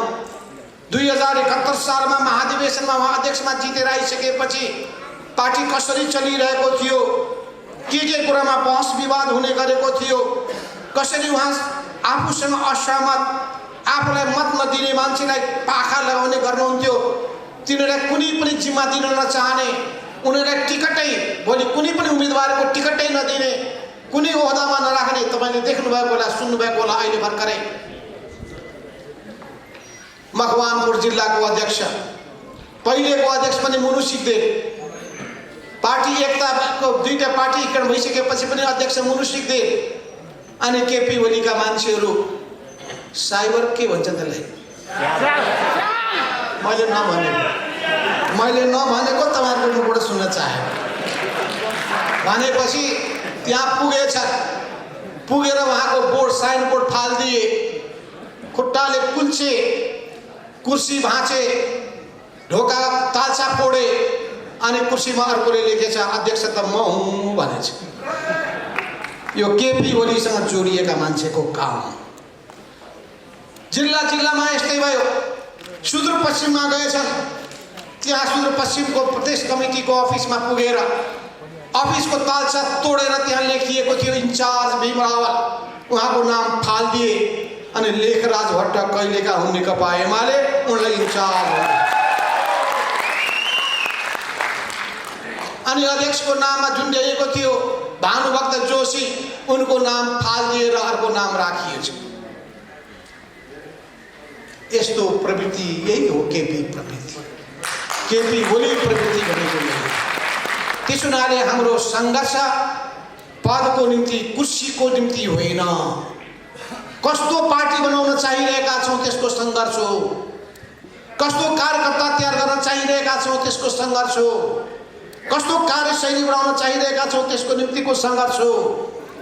2071 सालमा महाधिवेशनमा उहाँ अध्यक्षमा जितेर आइसकेपछि पार्टी कसरी चलिरहेको थियो, के कुरामा बहस विवाद हुने गरेको थियो, कसरी उहाँ आफूसँग असहमत, आफूलाई मत नदिने मान्छेलाई पाखा लगाउने गर्नुहुन्थ्यो, तिनीहरूलाई कुनै पनि जिम्मा दिन नचाहने, उनीहरूलाई टिकटै भोलि कुनै पनि उम्मेदवारको टिकटै नदिने, कुनै ओहदामा नराख्ने। तपाईँले देख्नुभएको होला, सुन्नुभएको होला, अहिले भर्खरै मकवानपुर जिल्लाको अध्यक्ष, पहिलेको अध्यक्ष पनि मुनु सिग्देल, पार्टी एकताको दुईटा पार्टी एकीकरण भइसकेपछि पनि अध्यक्ष मुनु सिग्देल, अनि केपी ओलीका मान्छेहरू साइबर के भन्छ त्यसलाई, मैले नभनेको तपाईँहरूको मुखबाट सुन्न चाहे भनेपछि त्यहाँ पुगेछ। पुगेर उहाँको बोर्ड, साइन बोर्ड फालिदिए, खुट्टाले कुल्चे, कुर्सी भाँचे, ढोका तालसा फोडे, अनि कुर्सीमा अर्कोले लेखेछ अध्यक्ष त म हुँ भनेछ। यो केपी ओलीसँग जोडिएका मान्छेको काम। जिल्ला जिल्लामा यस्तै भयो। सुदूरपश्चिममा गएछन्, त्यहाँ सुदूरपश्चिमको प्रदेश कमिटीको अफिसमा पुगेर अफिसको तालसा तोडेर त्यहाँ लेखिएको थियो इन्चार्ज भीम रावल, उहाँको नाम फालिदिए अनि लेखराज भट्ट कहिलेका हुन् नेकपा एमाले, उनलाई इन्चार्ज। अनि अध्यक्षको नाममा झुन्ड्याइएको थियो भानुभक्त जोशी, उनको नाम फालिदिएर अर्को नाम राखिएछ। यस्तो प्रवृत्ति यही हो केपी प्रवृत्ति, केपी ओली प्रवृत्ति भनेको यही। त्यसो हुनाले हाम्रो सङ्घर्ष पदको निम्ति, कुर्सीको निम्ति होइन। कस्तो पार्टी बनाउन चाहिरहेका छौँ त्यसको सङ्घर्ष हो, कस्तो कार्यकर्ता तयार गर्न चाहिरहेका छौँ त्यसको सङ्घर्ष हो, कस्तो कार्यशैली बनाउन चाहिरहेका छौँ त्यसको निम्तिको सङ्घर्ष हो।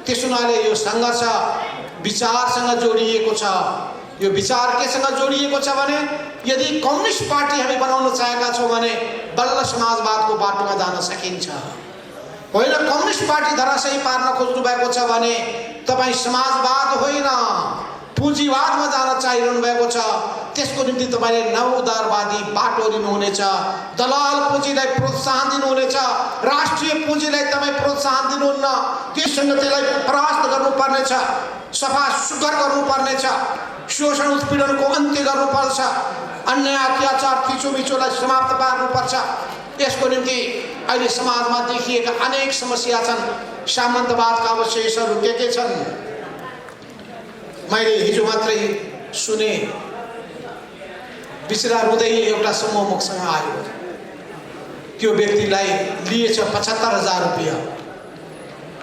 त्यसो हुनाले यो सङ्घर्ष विचारसँग जोडिएको छ। यो विचार केसँग जोडिएको छ भने यदि कम्युनिस्ट पार्टी हामी बनाउन चाहेका छौँ भने बल्ल समाजवादको बाटोमा जान सकिन्छ। होइन कम्युनिस्ट पार्टी धराशयी पार्न खोज्नु भएको छ भने तपाईँ समाजवाद होइन पुँजीवादमा जान चाहिरहनु भएको छ। त्यसको निम्ति तपाईँले नवउदारवादी बाटो लिनुहुनेछ, दलाल पुँजीलाई प्रोत्साहन दिनुहुनेछ, राष्ट्रिय पुँजीलाई तपाईँ प्रोत्साहन दिनुहुन्न, त्यससँग त्यसलाई परास्त गर्नुपर्नेछ, सफा सुग्घर गर्नुपर्नेछ, शोषण उत्पीडनको अन्त्य गर्नुपर्छ, अन्याय अत्याचार थिचोमिचोलाई समाप्त पार्नुपर्छ। यसको निम्ति अहिले समाजमा देखिएका अनेक समस्या छन्। सामन्तवादका अवशेषहरू के छन्? मैले हिजो मात्रै सुने, बिचरा रुँदै एउटा समूह मुखसँग आयो। त्यो व्यक्तिलाई लिएछ 75,000 रुपियाँ।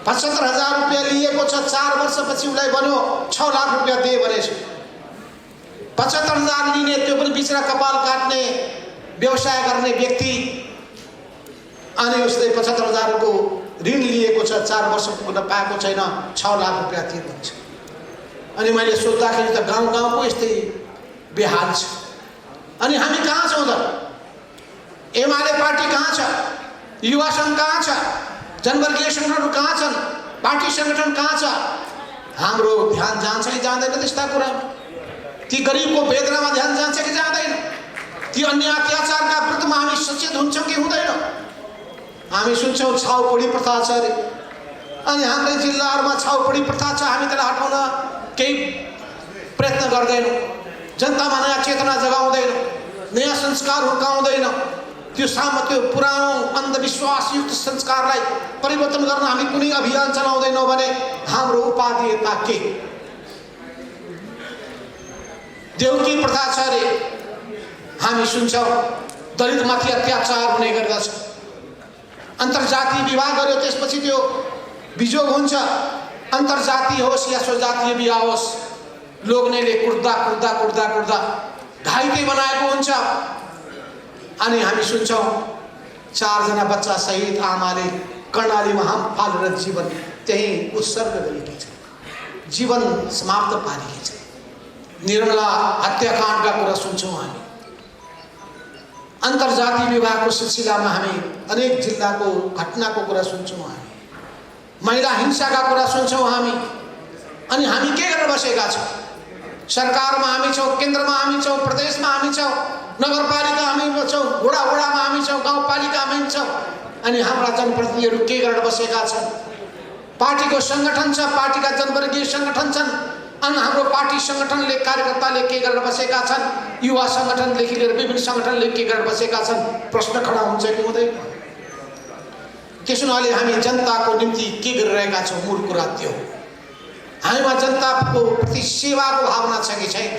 75,000 रुपियाँ लिएको छ। 4 वर्षपछि उसलाई भन्यो 6 लाख रुपियाँ दे भनेछ। 75,000 लिने, त्यो पनि बिचरा कपाल काट्ने व्यवसाय गर्ने व्यक्ति, अनि उसले 75,000 को ऋण लिएको छ, 4 वर्ष पुग्न पाएको छैन, 6 लाख रुपियाँ तिर्नुहुन्छ। अनि मैले सोच्दाखेरि त गाउँ गाउँको यस्तै बेहाल छ। अनि हामी कहाँ छौँ त? एमाले पार्टी कहाँ छ? युवा सङ्घ कहाँ छ? जनवर्गीय सङ्गठनहरू कहाँ छन्? पार्टी सङ्गठन कहाँ छ? हाम्रो ध्यान जान्छ कि जाँदैन त्यस्ता कुरामा? ती गरिबको वेदनामा ध्यान जान्छ कि जाँदैन? ती अन्य अत्याचारका विरुद्धमा हामी सचेत हुन्छौँ कि हुँदैनौँ? हामी सुन्छौँ छाउपडी प्रथा छ अरे, अनि हाम्रै जिल्लाहरूमा छाउपडी प्रथा छ, हामी त्यसलाई हटाउन केही प्रयत्न गर्दैनौँ। जनतामा नयाँ चेतना जगाउँदैनौँ, नयाँ संस्कार हुर्काउँदैनौँ। त्यो पुरानो अन्धविश्वासयुक्त संस्कारलाई परिवर्तन गर्न हामी कुनै अभियान चलाउँदैनौँ भने हाम्रो उपादेयता के? देउकी प्रथा छ अरे, हामी सुन्छौँ दलितमाथि अत्याचार हुने गर्दछ। अन्तर्जातीय विवाह गर्यो त्यसपछि त्यो बिजोग हुन्छ। अन्तर्जातीय होस् या स्वजातीय विवाह होस्, लोग्नेले कुर्दा कुर्दा कुर्दा कुर्दा घाइते बनाएको हुन्छ। अनि हामी सुन्छौँ 4 जना बच्चा सहित आमाले कर्णालीमा हम फालेर जीवन त्यही उत्सर्ग गरेकी छ, जीवन समाप्त पारेकी छ। निर्मला हत्याकाण्डका कुरा सुन्छौँ हामी। अन्तर्जातीय विवाहको सिलसिलामा हामी अनेक जिल्लाको घटनाको कुरा सुन्छौँ हामी। महिला हिंसाका कुरा सुन्छौँ हामी। अनि हामी के गरेर बसेका छौँ? सरकारमा हामी छौँ, केन्द्रमा हामी छौँ, प्रदेशमा हामी छौँ, नगरपालिका हामी छौँ, वडामा हामी छौँ, गाउँपालिकामा हामी छौँ। अनि हाम्रा जनप्रतिनिधिहरू के गरेर बसेका छन्? पार्टीको सङ्गठन छ, पार्टीका जनवर्गीय सङ्गठन छन्, अनि हाम्रो पार्टी सङ्गठनले कार्यकर्ताले के गरेर बसेका छन्? युवा सङ्गठनदेखि लिएर विभिन्न सङ्गठनले के गरेर बसेका छन्? प्रश्न खडा हुन्छ कि हुँदैन? त्यसो हुनाले हामी जनताको निम्ति के गरिरहेका छौँ? मूल कुरा त्यो हो। हामीमा जनताको प्रति सेवाको भावना छ कि छैन?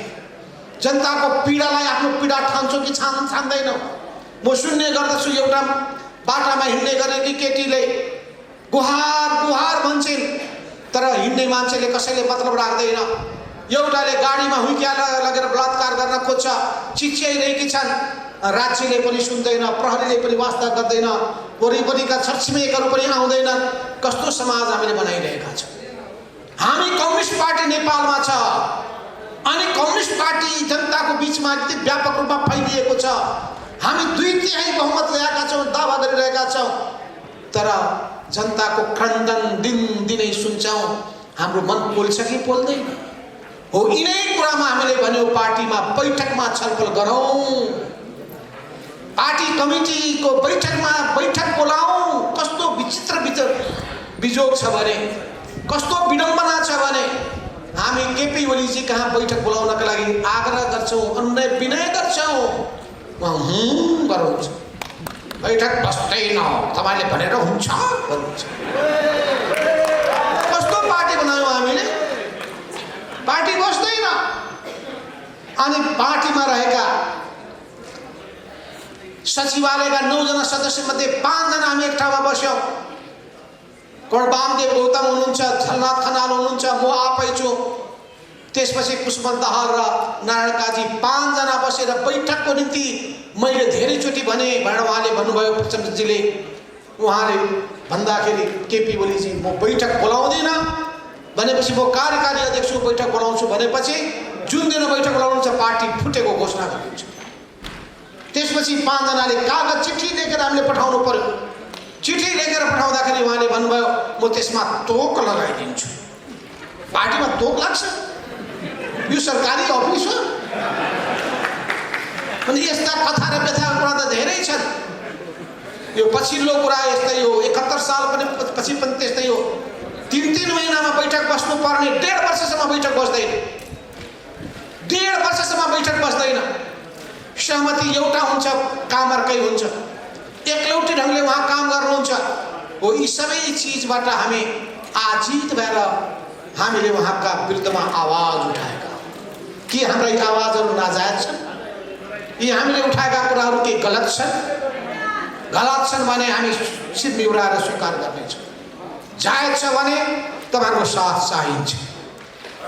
जनताको पीडालाई आफ्नो पीडा ठान्छौँ कि छान्दैनौँ? म सुन्ने गर्दछु एउटा बाटामा हिँड्ने गरेकी केटीले गुहार गुहार भन्छन्, तर हिँड्ने मान्छेले कसैले मतलब राख्दैन। एउटाले गाडीमा हुइक्या लगेर बलात्कार गर्न खोज्छ, चिच्याइरहेकी छन्, राज्यले पनि सुन्दैन, प्रहरीले पनि वास्ता गर्दैन, वरिपरिका छरछिमेकहरू पनि आउँदैनन्। कस्तो समाज हामीले बनाइरहेका छौँ? हामी कम्युनिस्ट पार्टी नेपालमा छ, अनि कम्युनिस्ट पार्टी जनताको बिचमा यति व्यापक रूपमा फैलिएको छ। हामी 2/3 बहुमत ल्याएका छौँ, दावा गरिरहेका छौँ, तर जनताको क्रन्दन दिनदिनै सुन्छौँ। हाम्रो मन पोल्छ कि पोल्दैन? हो, यिनै कुरामा हामीले भन्यौँ पार्टीमा बैठकमा छलफल गरौँ, पार्टी कमिटीको बैठक बोलाउँ। कस्तो विचित्र बिजोग छ भने, कस्तो विडम्बना छ भने हामी केपी ओलीजी कहाँ बैठक बोलाउनका लागि आग्रह गर्छौँ, अनुनय विनय गर्छौँ, गराउँछ। बैठक बस्दैन तपाईँले भनेर हुन्छ भन्नुहुन्छ। कस्तो पार्टी बनायौँ हामीले? पार्टी बस्दैन। अनि पार्टीमा रहेका सचिवालयका 9 जना सदस्यमध्ये 5 जना हामी एक ठाउँमा बस्यौँ। वामदेव गौतम हुनुहुन्छ, झलनाथ खनाल हुनुहुन्छ, म आफै छु, त्यसपछि पुष्पन दाहाल र नारायण काजी 5 जना बसेर बैठकको निम्ति मैले धेरैचोटि भने भनेर उहाँले भन्नुभयो, प्रचण्डजीले। उहाँले भन्दाखेरि केपी ओलीजी म बैठक बोलाउँदिनँ भनेपछि म कार्यकारी अध्यक्ष बैठक बोलाउँछु भनेपछि जुन दिन बैठक बोलाउनुहुन्छ पार्टी फुटेको घोषणा गरिन्छ। त्यसपछि 5 जनाले कागज चिठी लेखेर हामीले पठाउनु पर्यो। चिठी लेखेर पठाउँदाखेरि उहाँले भन्नुभयो म त्यसमा तोक लगाइदिन्छु। पार्टीमा तोक लाग्छ? यो सरकारी अफिस हो? अनि यस्ता कथा र व्यथाका कुरा त धेरै छन्। यो पछिल्लो कुरा यस्तै हो, 71 साल पछि पनि त्यस्तै हो। 3-3 महिनामा बैठक बस्नुपर्ने 1.5 वर्षसम्म बैठक बस्दैन। 1.5 वर्षसम्म बैठक बस्दैन। सहमति एउटा हुन्छ, काम अर्कै हुन्छ, एकलौटी ढङ्गले उहाँ काम गर्नुहुन्छ। हो, यी सबै चिजबाट हामी आजित भएर हामीले उहाँका विरुद्धमा आवाज उठाएका। के हाम्रा यी आवाजहरू नाजायज छन्? यी हामीले उठाएका कुराहरू के गलत छन्? गलत छन् भने हामी सिर निहुराएर स्वीकार गर्नेछौँ। जायज छ भने तपाईँहरूको साथ चाहिन्छ,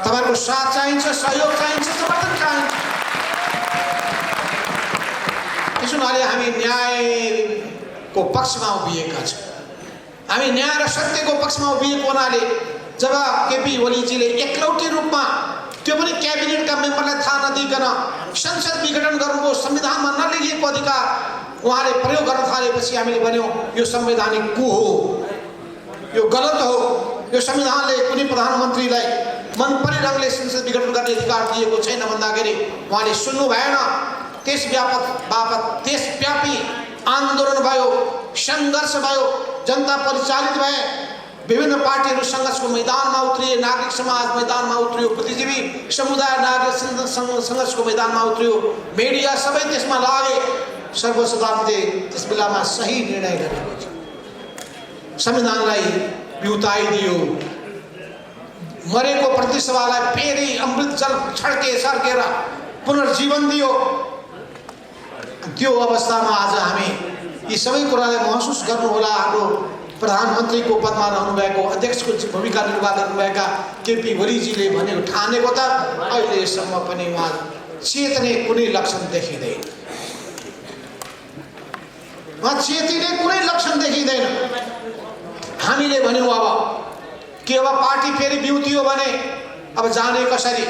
तपाईँहरूको साथ चाहिन्छ, सहयोग चाहिन्छ, समर्थन चाहिन्छ। त्यसो हुनाले हामी न्यायको पक्षमा उभिएका छौँ। हामी न्याय र सत्यको पक्षमा उभिएको हुनाले जब केपी ओलीजीले एकलौटी रूपमा त्यो पनि क्याबिनेटका मेम्बरलाई थाहा नदिइकन संसद विघटन गर्नुको संविधानमा नलेखिएको अधिकार उहाँले प्रयोग गर्न थालेपछि हामीले भन्यौं यो संवैधानिक कु हो, यो गलत हो। यो संविधानले कुनै प्रधानमन्त्रीलाई मन परे ढङ्गले संसद विघटन गर्ने अधिकार दिएको छैन भन्दाखेरि उहाँले सुन्नु भएन। देशव्यापी आन्दोलन भयो, सङ्घर्ष भयो, जनता परिचालित भए, विभिन्न पार्टीहरू सङ्घर्षको मैदानमा उत्रिए, नागरिक समाज मैदानमा उत्रियो, बुद्धिजीवी समुदाय नागरिक सङ्घर्षको मैदानमा उत्रियो, मिडिया सबै त्यसमा लागे। सर्वोच्च अदालतले त्यस बेलामा सही निर्णय गरेको थियो, संविधानलाई बिउताइदियो, मरेको प्रतिनिधि सभालाई फेरि अमृत जल छड्केर पुनर्जीवन दियो। त्यो अवस्थामा आज हामी यी सबै कुरालाई महसुस गर्नुहोला। हाम्रो प्रधानमन्त्रीको पदमा रहनुभएको, अध्यक्षको भूमिका निर्वाह गर्नुभएका केपी ओलीजीले भनेको ठानेको त अहिलेसम्म पनि उहाँ चेतने कुनै लक्षण देखिँदैन। उहाँ चेतिने कुनै लक्षण देखिँदैन। हामीले भन्यौँ अब के अब पार्टी फेरि बिउतियो भने अब जाने कसरी?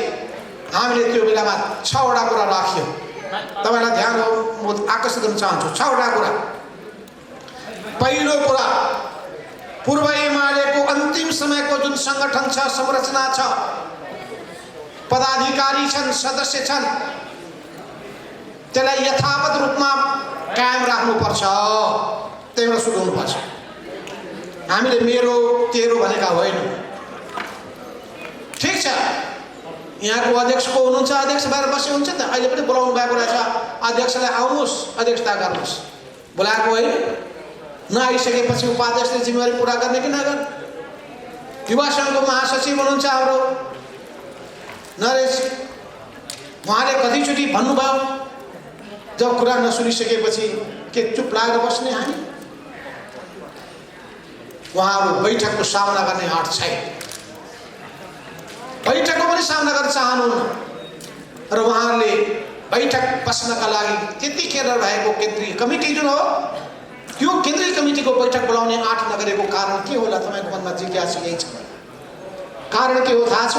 हामीले त्यो बेलामा 6 वटा कुरा राख्यौँ। तपाईलाई ध्यान हो, म आकर्षित गर्न चाहन्छु 6 वटा कुरा। पहिलो कुरा, पूर्व एमालेको अन्तिम समयको जुन संगठन छ, संरचना छ, पदाधिकारी छन्, सदस्य छन्, त्यसलाई यथावत रूपमा कायम राख्नुपर्छ, त्यहीबाट सुरु हुनुपर्छ। हामीले मेरो तेरो भनेका होइन। ठिक छ, यहाँको अध्यक्ष को हुनुहुन्छ, अध्यक्ष भएर बसे हुन्छ त। अहिले पनि बोलाउनु भएको रहेछ, अध्यक्षलाई आउनुहोस्, अध्यक्षता गर्नुहोस्, बोलाएको होइन। नआइसकेपछि उपाध्यक्षले जिम्मेवारी पुरा गर्ने कि नगर्ने? युवा सङ्घको महासचिव हुनुहुन्छ हाम्रो नरेश, उहाँले कतिचोटि भन्नुभयो, जब कुरा नसुनिसकेपछि के चुप लागेर बस्ने हामी? उहाँहरू बैठकको सामना गर्ने आँट छैन, बैठकको पनि सामना गर्न चाहनुहुन्न र उहाँहरूले बैठक बस्नका लागि त्यतिखेर रहेको केन्द्रीय कमिटी जुन हो, त्यो केन्द्रीय कमिटीको बैठक बोलाउने आँट नगरेको कारण के होला? तपाईँको मनमा जिज्ञासा यही छ। कारण के हो थाहा छ?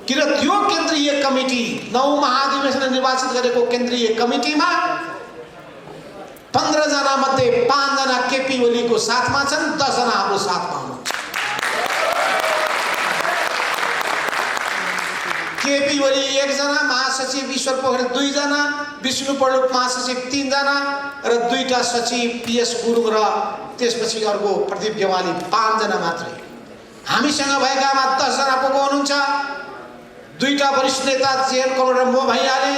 किन त्यो केन्द्रीय कमिटी 9 महाधिवेशनले निर्वाचित गरेको केन्द्रीय कमिटीमा 15 जना मध्ये 5 जना केपी ओलीको साथमा छन्, 10 जना हाम्रो साथमा हुनुहुन्छ। केपी ओली 1 जना, महासचिव ईश्वर पोखरेल 2 जना, विष्णु पढुक महासचिव 3 जना र 2टा सचिव पीएस गुरुङ र त्यसपछि अर्को प्रदीप गेवाली 5 जना मात्रै। हामीसँग भएकामा 10 जना को हुनुहुन्छ। 2टा वरिष्ठ नेता जेएन कमल र मो भइहाले।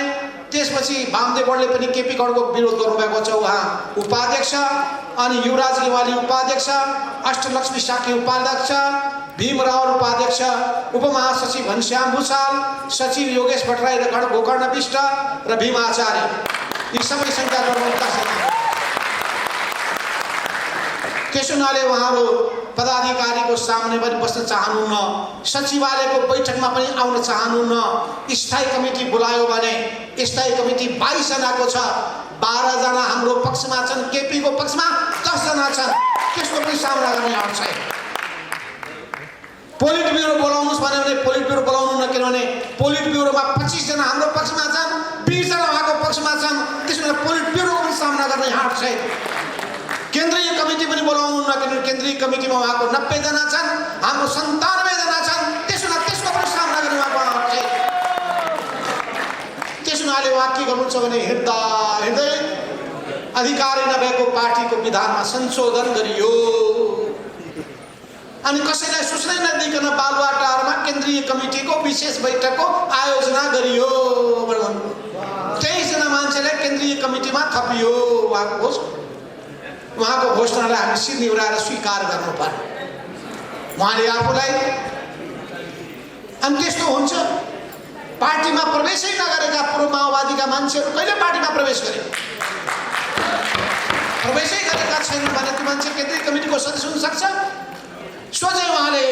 त्यसपछि वामदेव गणले पनि केपी गणको विरोध गर्नुभएको छ, उहाँ उपाध्यक्ष, अनि युवराज गेवाली उपाध्यक्ष, अष्टलक्ष्मी साकी उपाध्यक्ष, भीम रावल उपाध्यक्ष, उपमहासचिव घनश्याम भूषाल, सचिव योगेश भट्टराई र गोकर्ण विष्ट र भीम आचार्य, यी सबै संख्या गर्नुहुन्छ। त्यसो हुनाले उहाँहरू पदाधिकारीको सामने पनि बस्न चाहनुहुन्न, सचिवालयको बैठकमा पनि आउन चाहनुहुन्न। स्थायी कमिटी बोलायो भने स्थायी कमिटी 22 जनाको छ, 12 जना हाम्रो पक्षमा छन्, केपी को पक्षमा 10 जना छन्। त्यसको पनि सामना गर्ने आउँछ। पोलिट ब्युरो बोलाउनुहोस् भन्यो भने पोलिट ब्युरो बोलाउनु न, किनभने पोलिट ब्युरोमा 25 जना हाम्रो पक्षमा छन्, 20 जना उहाँको पक्षमा छन्। त्यसैले पोलिट ब्युरोको पनि सामना गर्ने आँट छ। केन्द्रीय कमिटी पनि बोलाउनु न, किनभने केन्द्रीय कमिटीमा उहाँको 90 जना छन्, हाम्रो 97 जना छन्। त्यसको पनि सामना गर्ने उहाँको आँट छ। त्यसो हुनाले उहाँ के गर्नुहुन्छ भने हिँड्दा हिँड्दै अधिकारी नभएको पार्टीको विधानमा संशोधन गरियो, अनि कसैलाई सूचना नदिइकन बालुवाटारमा केन्द्रीय कमिटीको विशेष बैठकको आयोजना गरियो। 23 जना मान्छेलाई केन्द्रीय कमिटीमा थपियो। उहाँको घोषणालाई हामी शिर निहुराएर स्वीकार गर्नु पर्यो उहाँले आफूलाई। अनि त्यस्तो हुन्छ, पार्टीमा प्रवेशै नगरेका पूर्व माओवादीका मान्छेहरू कहिले पार्टीमा प्रवेश गरे? प्रवेशै गरेका छैनन् भने त्यो मान्छे केन्द्रीय कमिटीको सदस्य हुन सक्छ? सोझै उहाँले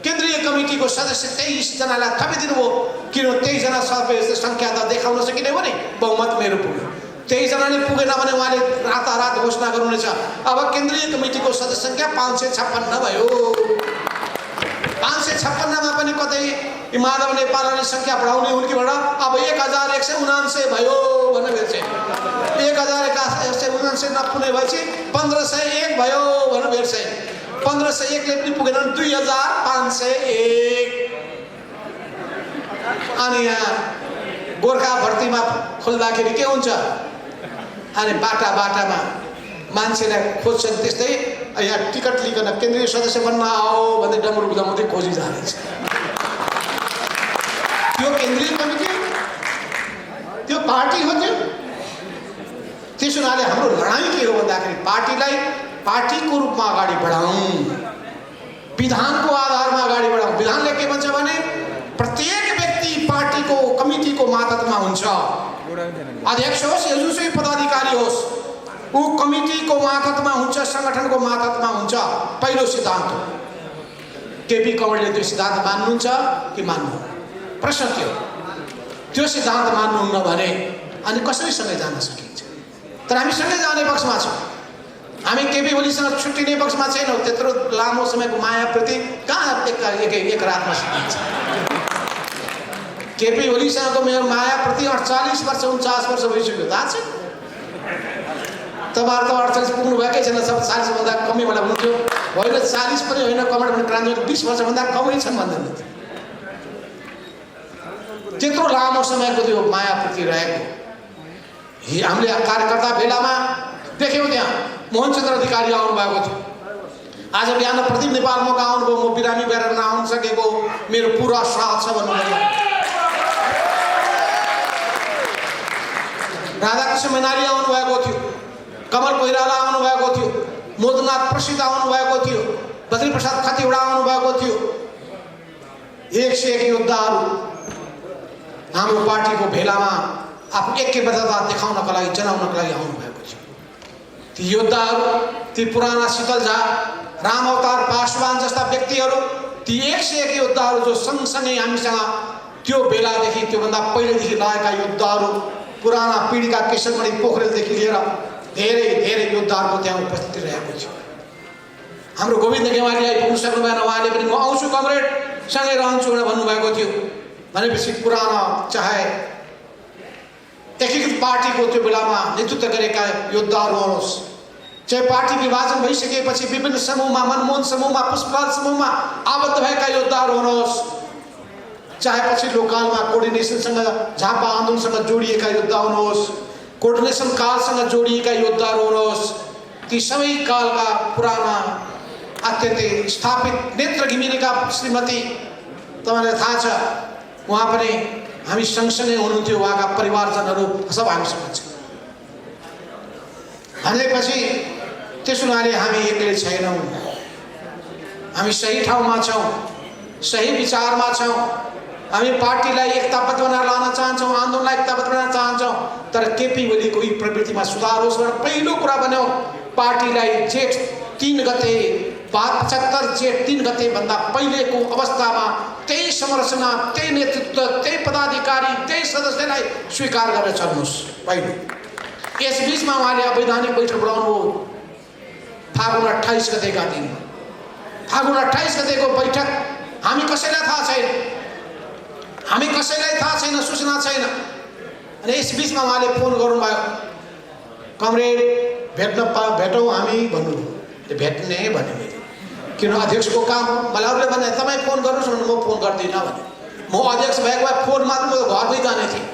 केन्द्रीय कमिटीको सदस्य 23 जनालाई थपिदिनु भयो। किन 23 जना सदस्य संख्या त देखाउन सकिने हो नि, बहुमत मेरो पुग्यो। 23 जनाले पुगेन भने उहाँले रातारात घोषणा गर्नुहुनेछ अब केन्द्रीय कमिटीको सदस्य संख्या 556 भयो। 556 मा पनि भने कतै माधव नेपालले संख्या बढाउने उनकीबाट अब 1179 भयो भन्ने भेट्छ 1179 नपुग्ने भएपछि 1501 भयो भन्ने भेट्छ 1501 ले पनि पुगेन 2501 अनि यहाँ गोर्खा भर्तीमा खोल्दाखेरि के हुन्छ अनि बाटामा मान्छेलाई खोज्छन् त्यस्तै यहाँ टिकट लिकन केन्द्रीय सदस्य बन्न आओ भन्दै डमरु बजाउँदै खोजी जानेछ त्यो केन्द्रीय कमिटी त्यो पार्टी हो त्यो त्यसो हुनाले हाम्रो लडाई के हो भन्दाखेरि पार्टीलाई पार्टीको रूपमा अगाडि बढाउँ विधानको आधारमा अगाडि बढाउँ विधानले के भन्छ भने प्रत्येक व्यक्ति पार्टीको कमिटीको मातहतमा हुन्छ अध्यक्ष होस् या जुनसुकै पदाधिकारी होस् ऊ कमिटीको मातहतमा हुन्छ संगठनको मातहतमा हुन्छ पहिलो सिद्धान्त हो केपी कमरेडले त्यो सिद्धान्त मान्नुहुन्छ कि मान्नु प्रश्न के हो त्यो सिद्धान्त मान्नुहुन्न भने अनि कसरी सँगै जान सकिन्छ तर हामी सँगै जाने पक्षमा छौँ हामी केपी ओलीसँग छुट्टिने पक्षमा छैनौँ त्यत्रो लामो समयको माया प्रति कहाँ एक रातमा सकिन्छ केपी ओलीसँगको मेरो माया प्रति 48 वर्ष 49 वर्ष भइसक्यो थाहा छ तपाईहरु त 48 पुग्नु भएकै छैन सब 40 भन्दा कमै होला हुन्थ्यो होइन 40 पनि होइन कमेन्ट भने क्रान्ति 20 वर्ष भन्दा कमै छन् भन्दैन त्यत्रो लामो समयको त्यो माया प्रति रहेको हामीले कार्यकर्ता भेलामा देख्यौँ त्यहाँ मोहनचन्द्र अधिकारी आउनु भएको थियो आज बिहान प्रदीप नेपाल मका आउनुभयो म बिरामी भएर नआउन सकेको मेरो पुरा साथ छ भन्नुभयो राधाकृष्ण मैनाली आउनु भएको थियो कमल कोइराला आउनु भएको थियो मोदनाथ प्रसिद्ध आउनु भएको थियो बद्री प्रसाद खतिवडा आउनु भएको थियो 101 योद्धाहरू हाम्रो पार्टीको भेलामा आफ्नो ऐक्यबद्धता देखाउनका लागि जनाउनका लागि आउनु भएको थियो ती योद्धाहरू ती पुराना शीतल झा राम अवतार पासवान जस्ता व्यक्तिहरू ती 101 योद्धाहरू जो सँगसँगै हामीसँग त्यो बेलादेखि त्योभन्दा पहिलेदेखि लागेका योद्धाहरू पुराना पिढीका केशरमणि पोखरेलदेखि लिएर धेरै धेरै योद्धाहरूको त्यहाँ उपस्थिति रहेको थियो हाम्रो गोविन्द गेवाली आइपुग्नु सक्नु भएन उहाँले पनि म आउँछु कमरेड सँगै रहन्छु भनेर भन्नुभएको थियो भनेपछि पुराना चाहे एकीकृत पार्टीको त्यो बेलामा नेतृत्व गरेका योद्धाहरू होस् चाहे पार्टी विभाजन भइसकेपछि विभिन्न समूहमा मनमोहन समूहमा पुष्पलाल समूहमा आबद्ध भएका योद्धाहरू हुनुहोस् चाहे पछि लोकलमा कोर्डिनेसनसँग झापा आन्दोलनसँग जोडिएका योद्धा हुनुहोस् कोर्डिनेसन कालसँग जोडिएका योद्धाहरू हुनुहोस् ती सबै कालका पुराना अत्यन्तै स्थापित नेत्र घिमिरेका श्रीमती तपाईँलाई थाहा छ उहाँ पनि हामी सँगसँगै हुनुहुन्थ्यो उहाँका परिवारजनहरू सब हामीसँग छ भनेपछि त्यसो हुनाले हामी एक्लै छैनौँ हामी सही ठाउँमा छौँ सही विचारमा छौँ हामी पार्टीलाई एकताबद्ध बनाएर लान चाहन्छौँ आन्दोलनलाई एकताबद्ध बनाउन चाहन्छौँ तर केपी ओलीको यी प्रवृत्तिमा सुधार होस् भनेर पहिलो कुरा भन्यौँ पार्टीलाई जेठ 3 गते 75 जेठ 3 गते भन्दा पहिलेको अवस्थामा त्यही संरचना त्यही नेतृत्व त्यही पदाधिकारी त्यही सदस्यलाई स्वीकार गरेर चल्नुहोस् पहिलो यस बीचमा उहाँले अवैधानिक बैठक बोलाउनु फागुन 28 गतेका दिन फागुन 28 गतेको बैठक हामी कसैलाई थाहा छैन सूचना छैन अनि यस बीचमा उहाँले फोन गर्नुभयो कमरेड भेटौँ हामी भन्नुभयो भेट्ने भने किन अध्यक्षको काम हो मलाई अरूले भने तपाईँ फोन गर्नुहोस् भने म फोन गर्दिनँ भने म अध्यक्ष भएको भए फोन मात्र म घरमै जाने थिएँ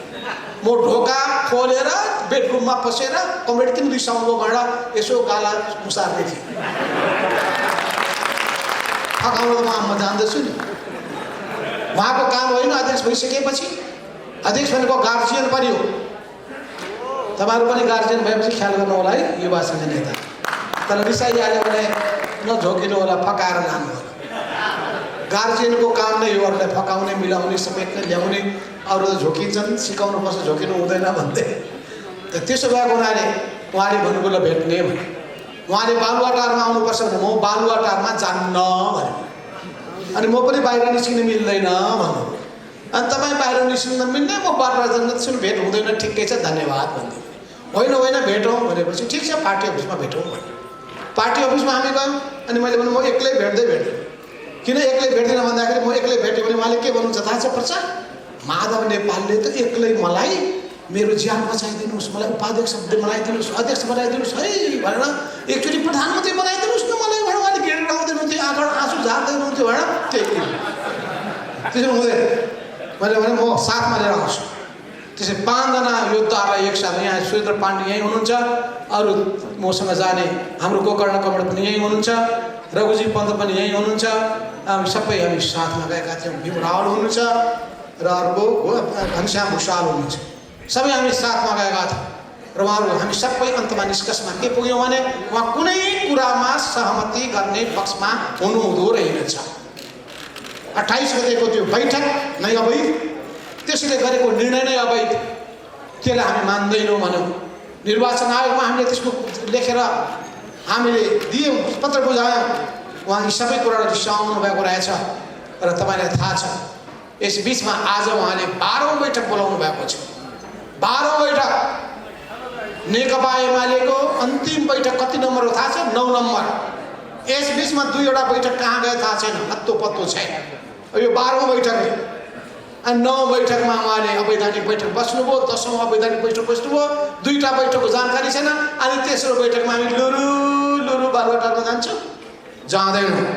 म ढोका खोलेर बेडरुममा पसेर कमरेड किन रिसाउनुभयो भनेर यसो गाला मुसार्दै थिएँ फकाउनु त म जान्दछु नि उहाँको काम होइन अध्यक्ष भइसकेपछि अध्यक्ष भनेको गार्जियन पनि हो तपाईँहरू पनि गार्जियन भएपछि ख्याल गर्नु होला है युवा संघ नेता तर रिसाइहाल्यो भने नझोकिनु होला फकाएर लानु होला गार्जियनको काम नै हो अरूलाई फकाउने मिलाउने समेट्ने ल्याउने अरू त झोकिन्छन् सिकाउनु पर्छ झोकिनु हुँदैन भन्दै त त्यसो भएको हुनाले उहाँले भन्नुभयो ल भेट्ने भने उहाँले बालुवाटारमा आउनुपर्छ भने म बालुवाटारमा जान्न भने अनि म पनि बाहिर निस्किन मिल्दैन भन्नु अनि तपाईँ बाहिर निस्किन मिल्ने म बाटो जान्न भेट हुँदैन ठिकै छ धन्यवाद भन्दै होइन भेटौँ भनेपछि ठिक छ पार्टी अफिसमा भेटौँ भने पार्टी अफिसमा हामी गयौँ अनि मैले भने म एक्लै भेट्दै किन एक्लै भेट्दिनँ भन्दाखेरि म एक्लै भेटेँ भने उहाँले के भन्नुहुन्छ थाहा छ प्रचार? माधव नेपालले त एक्लै मलाई मेरो ज्यान बचाइदिनुहोस्, मलाई उपाध्यक्ष बनाइदिनुहोस्, अध्यक्ष बनाइदिनुहोस् है भनेर एकचोटि प्रधानमन्त्री बनाइदिनुहोस् न मलाई भनेर उहाँले घेरेर आउँदैन हुन्थ्यो, आँखाबाट आँसु झार्दैन हुन्थ्यो भनेर त्यही त्यसो हुँदैन। मैले भने म साथमा लिएर आउँछु। त्यसै 5 जना योद्धाहरूलाई एकसाथ, यहाँ सुरेन्द्र पाण्डे यहीँ हुनुहुन्छ, अरू मसँग जाने हाम्रो गोकर्ण कमल पनि यहीँ हुनुहुन्छ, रघुजी पन्त पनि यहीँ हुनुहुन्छ, सबै हामी साथमा गएका थियौँ। भीम रावल हुनुहुन्छ र अर्को घनश्याम भुषाल हुनुहुन्छ, सबै हामी साथमा गएका थियौँ र उहाँहरू हामी सबै अन्तमा निष्कर्षमा के पुग्यौँ भने उहाँ कुनै कुरामा सहमति गर्ने पक्षमा हुनुहुँदो रहेनछ। 28 गतेको त्यो बैठक नै अवैध, त्यसैले गरेको निर्णय नै अवैध, त्यसलाई हामी मान्दैनौँ भन्यौँ। निर्वाचन आयोगमा हामीले त्यसको लेखेर हामीले दियौँ, पत्र बुझायौँ, उहाँ यी सबै कुराहरू रिसाउनु भएको रहेछ। र तपाईँलाई थाहा छ यस बिचमा आज उहाँले 12औं बैठक बोलाउनु भएको छ। 12औं बैठक नेकपा एमालेको अन्तिम बैठक कति नम्बर हो थाहा छ? 9 नम्बर। यस बिचमा 2वटा बैठक कहाँ गयो थाहा छैन, हत्तो पत्तो छैन। यो 12औं बैठक हो। अनि 9औं बैठकमा उहाँले अवैधानिक बैठक बस्नुभयो, 10औं अवैधानिक बैठक बस्नुभयो, 2टा बैठकको जानकारी छैन। अनि तेस्रो बैठकमा हामी लुरु लुरु बालुवाटारमा जान्छौँ? जाँदैनौँ,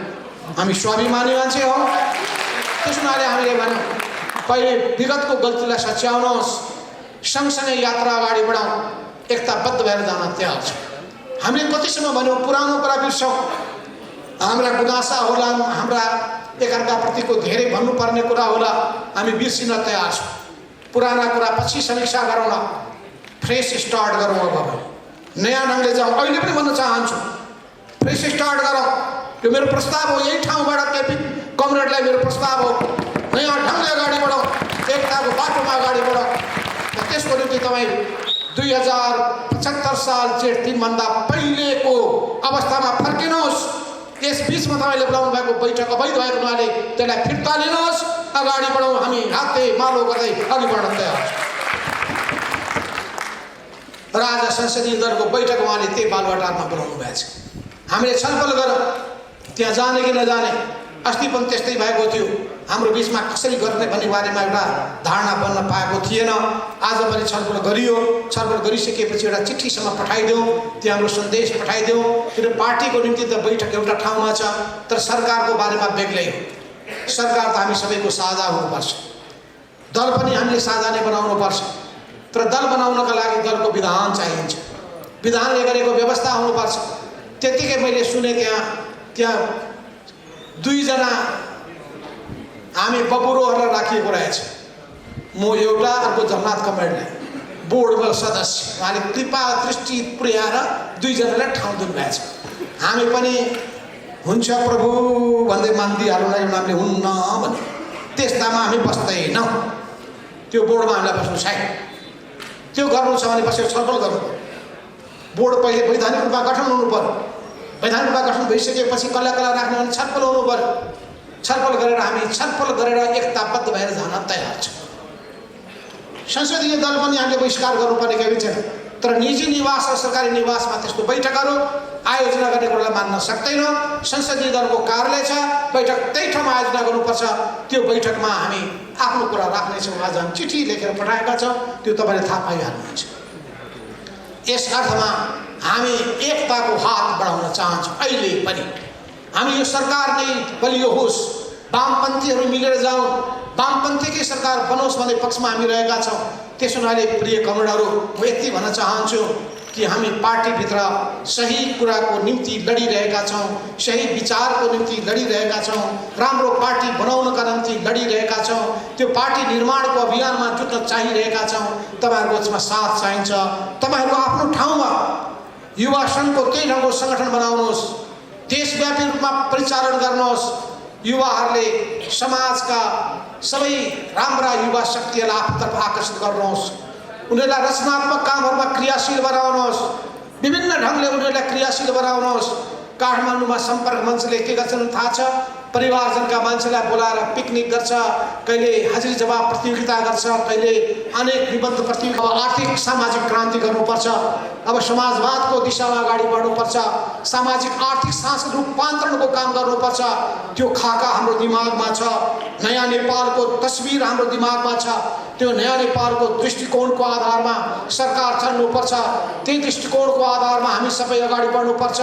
हामी स्वाभिमानी मान्छे हौँ। त्यस हुनाले हामीले भन्यौँ पहिले विगतको गल्तीलाई सच्याउनुहोस्, सँगसँगै यात्रा अगाडि बढाउँ, एकताबद्ध भएर जान तयार छौँ। हामीले कतिसम्म भन्यौँ पुरानो कुरा बिर्सौँ, हाम्रा गुनासा होला, हाम्रा एकअर्काप्रतिको धेरै भन्नुपर्ने कुरा होला, हामी बिर्सिन तयार छौँ। पुराना कुरा पछि समीक्षा गरौँ न, फ्रेस स्टार्ट गरौँ। अब नयाँ ढङ्गले जाउँ। अहिले पनि भन्न चाहन्छु फ्रेस स्टार्ट गरौँ। यो मेरो प्रस्ताव हो, यही ठाउँबाट केपी कमरेडलाई मेरो प्रस्ताव हो, नयाँ ढङ्गले अगाडि बढौँ, एकताको बाटोमा अगाडि बढौँ। र त्यसको निम्ति तपाईँ 2075 साल जेठ 3 भन्दा पहिलेको अवस्थामा फर्किनुहोस्। यस बिचमा तपाईँले बोलाउनु भएको बैठक अवैध भएको हुनाले त्यसलाई फिर्ता लिनुहोस्, अगाडि बढौँ। हामी हाते मालो गर्दै अघि बढ्न तयार छौँ। र आज संसदीय दलको बैठक उहाँले त्यही बालुवाटारमा बोलाउनु भएको छ। हामीले छलफल गरौँ त्यहाँ जाने कि नजाने। अस्ति पनि त्यस्तै भएको थियो, हाम्रो बिचमा कसरी गर्ने भन्ने बारेमा एउटा धारणा बन्न पाएको थिएन। आज पनि छलफल गरियो। छलफल गरिसकेपछि एउटा चिठीसँग पठाइदेऊ, त्यो हाम्रो सन्देश पठाइदेऊ। किन पार्टीको निम्ति त बैठक एउटा ठाउँमा छ, तर सरकारको बारेमा बेग्लै हो। सरकार त हामी सबैको साझा हुनुपर्छ, दल पनि हामीले साझा नै बनाउनुपर्छ। तर दल बनाउनका लागि दलको विधान चाहिन्छ, विधानले गरेको व्यवस्था हुनुपर्छ। त्यतिकै मैले सुने त्यहाँ 2 जना हामी बबुरोहरूलाई राखिएको रहेछ। म एउटा, अर्को जगन्नाथ कमरेडले बोर्डमा सदस्य। उहाँले कृपा दृष्टि पुर्याएर 2 जनालाई ठाउँ दिनुभएछ। हामी पनि हुन्छ प्रभु भन्दै मान्दिहाल्नु न, यो नामले हुन्न भने त्यस्तामा हामी बस्दैनौँ। त्यो बोर्डमा हामीलाई बस्नु छैन। त्यो गर्नु छ भने बसेर छलफल गर्नु। बोर्ड पहिले वैधानिक रूपमा गठन हुनु पर्यो। वैधानिक रूपमा गठन भइसकेपछि कसलाई राख्ने भने छलफल हुनु पर्यो। छलफल गरेर हामी छलफल गरेर एकताबद्ध भएर जान तयार छौँ। संसदीय दल पनि हामीले बहिष्कार गर्नुपर्ने केही छैन, तर निजी निवास र सरकारी निवासमा त्यस्तो बैठकहरू आयोजना गर्ने कुरालाई मान्न सक्दैनौँ। संसदीय दलको कार्यालय छ, बैठक त्यही ठाउँमा आयोजना गर्नुपर्छ। त्यो बैठकमा हामी आफ्नो कुरा राख्नेछौँ। आज हामी चिठी लेखेर पठाएका छौँ, त्यो तपाईँले थाहा पाइहाल्नुहुन्छ। यस अर्थमा हामी एकताको हात बढाउन चाहन्छौँ। अहिले पनि हामी यो सरकार नै बलियो होस्, वामपन्थीहरू मिलेर जाउँ, वामपन्थीकै सरकार बनोस् भन्ने पक्षमा हामी रहेका छौँ। त्यसो हुनाले प्रिय कमरेडहरू, म यति भन्न चाहन्छु कि हामी पार्टीभित्र सही कुराको निम्ति लडिरहेका छौँ, सही विचारको निम्ति लडिरहेका छौँ, राम्रो पार्टी बनाउनका निम्ति लडिरहेका छौँ, त्यो पार्टी निर्माणको अभियानमा जुट्न चाहिरहेका छौँ। तपाईँहरूको यसमा साथ चाहिन्छ। तपाईँहरू आफ्नो ठाउँमा युवा सङ्घको केही ढङ्गको सङ्गठन बनाउनुहोस्, देशव्यापी रूपमा परिचालन गर्नुहोस्। युवाहरूले समाजका सबै राम्रा युवा शक्तिहरूलाई आफूतर्फ आकर्षित गर्नुहोस्। उनीहरूलाई रचनात्मक कामहरूमा क्रियाशील बनाउनुहोस्, विभिन्न ढङ्गले उनीहरूलाई क्रियाशील बनाउनुहोस्। काठमाडौँमा सम्पर्क मञ्चले के गर्छन् थाहा छ? परिवारजनका मान्छेलाई बोलाएर पिकनिक गर्छ, कहिले हाजिरी जवाब प्रतियोगिता गर्छ, कहिले अनेक निबन्ध प्रति आर्थिक सामाजिक क्रान्ति गर्नुपर्छ। अब समाजवादको दिशामा अगाडि बढ्नुपर्छ। सामाजिक आर्थिक सांस्कृतिक रूपान्तरणको काम गर्नुपर्छ। त्यो खाका हाम्रो दिमागमा छ। नयाँ नेपालको तस्बिर हाम्रो दिमागमा छ। त्यो नयाँ नेपालको दृष्टिकोणको आधारमा सरकार चल्नुपर्छ। त्यही दृष्टिकोणको आधारमा हामी सबै अगाडि बढ्नुपर्छ।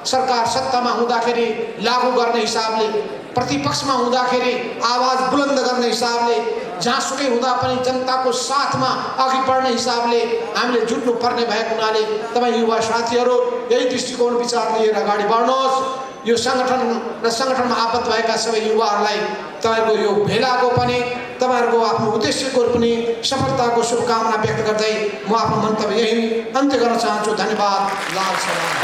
सरकार सत्तामा हुँदाखेरि लागू गर्ने हिसाबले, प्रतिपक्षमा हुँदाखेरि आवाज बुलन्द गर्ने हिसाबले, जहाँसुकै हुँदा पनि जनताको साथमा अघि बढ्ने हिसाबले हामीले जुट्नु पर्ने भएको हुनाले तपाईँ युवा साथीहरू यही दृष्टिकोण विचार लिएर अगाडि बढ्नुहोस्। यो सङ्गठन र सङ्गठनमा आबद्ध भएका सबै युवाहरूलाई तपाईँहरूको यो भेलाको पनि, तपाईँहरूको आफ्नो उद्देश्यको पनि सफलताको शुभकामना व्यक्त गर्दै म आफ्नो मन्तव्य यही अन्त्य गर्न चाहन्छु। धन्यवाद। लाल सलाम।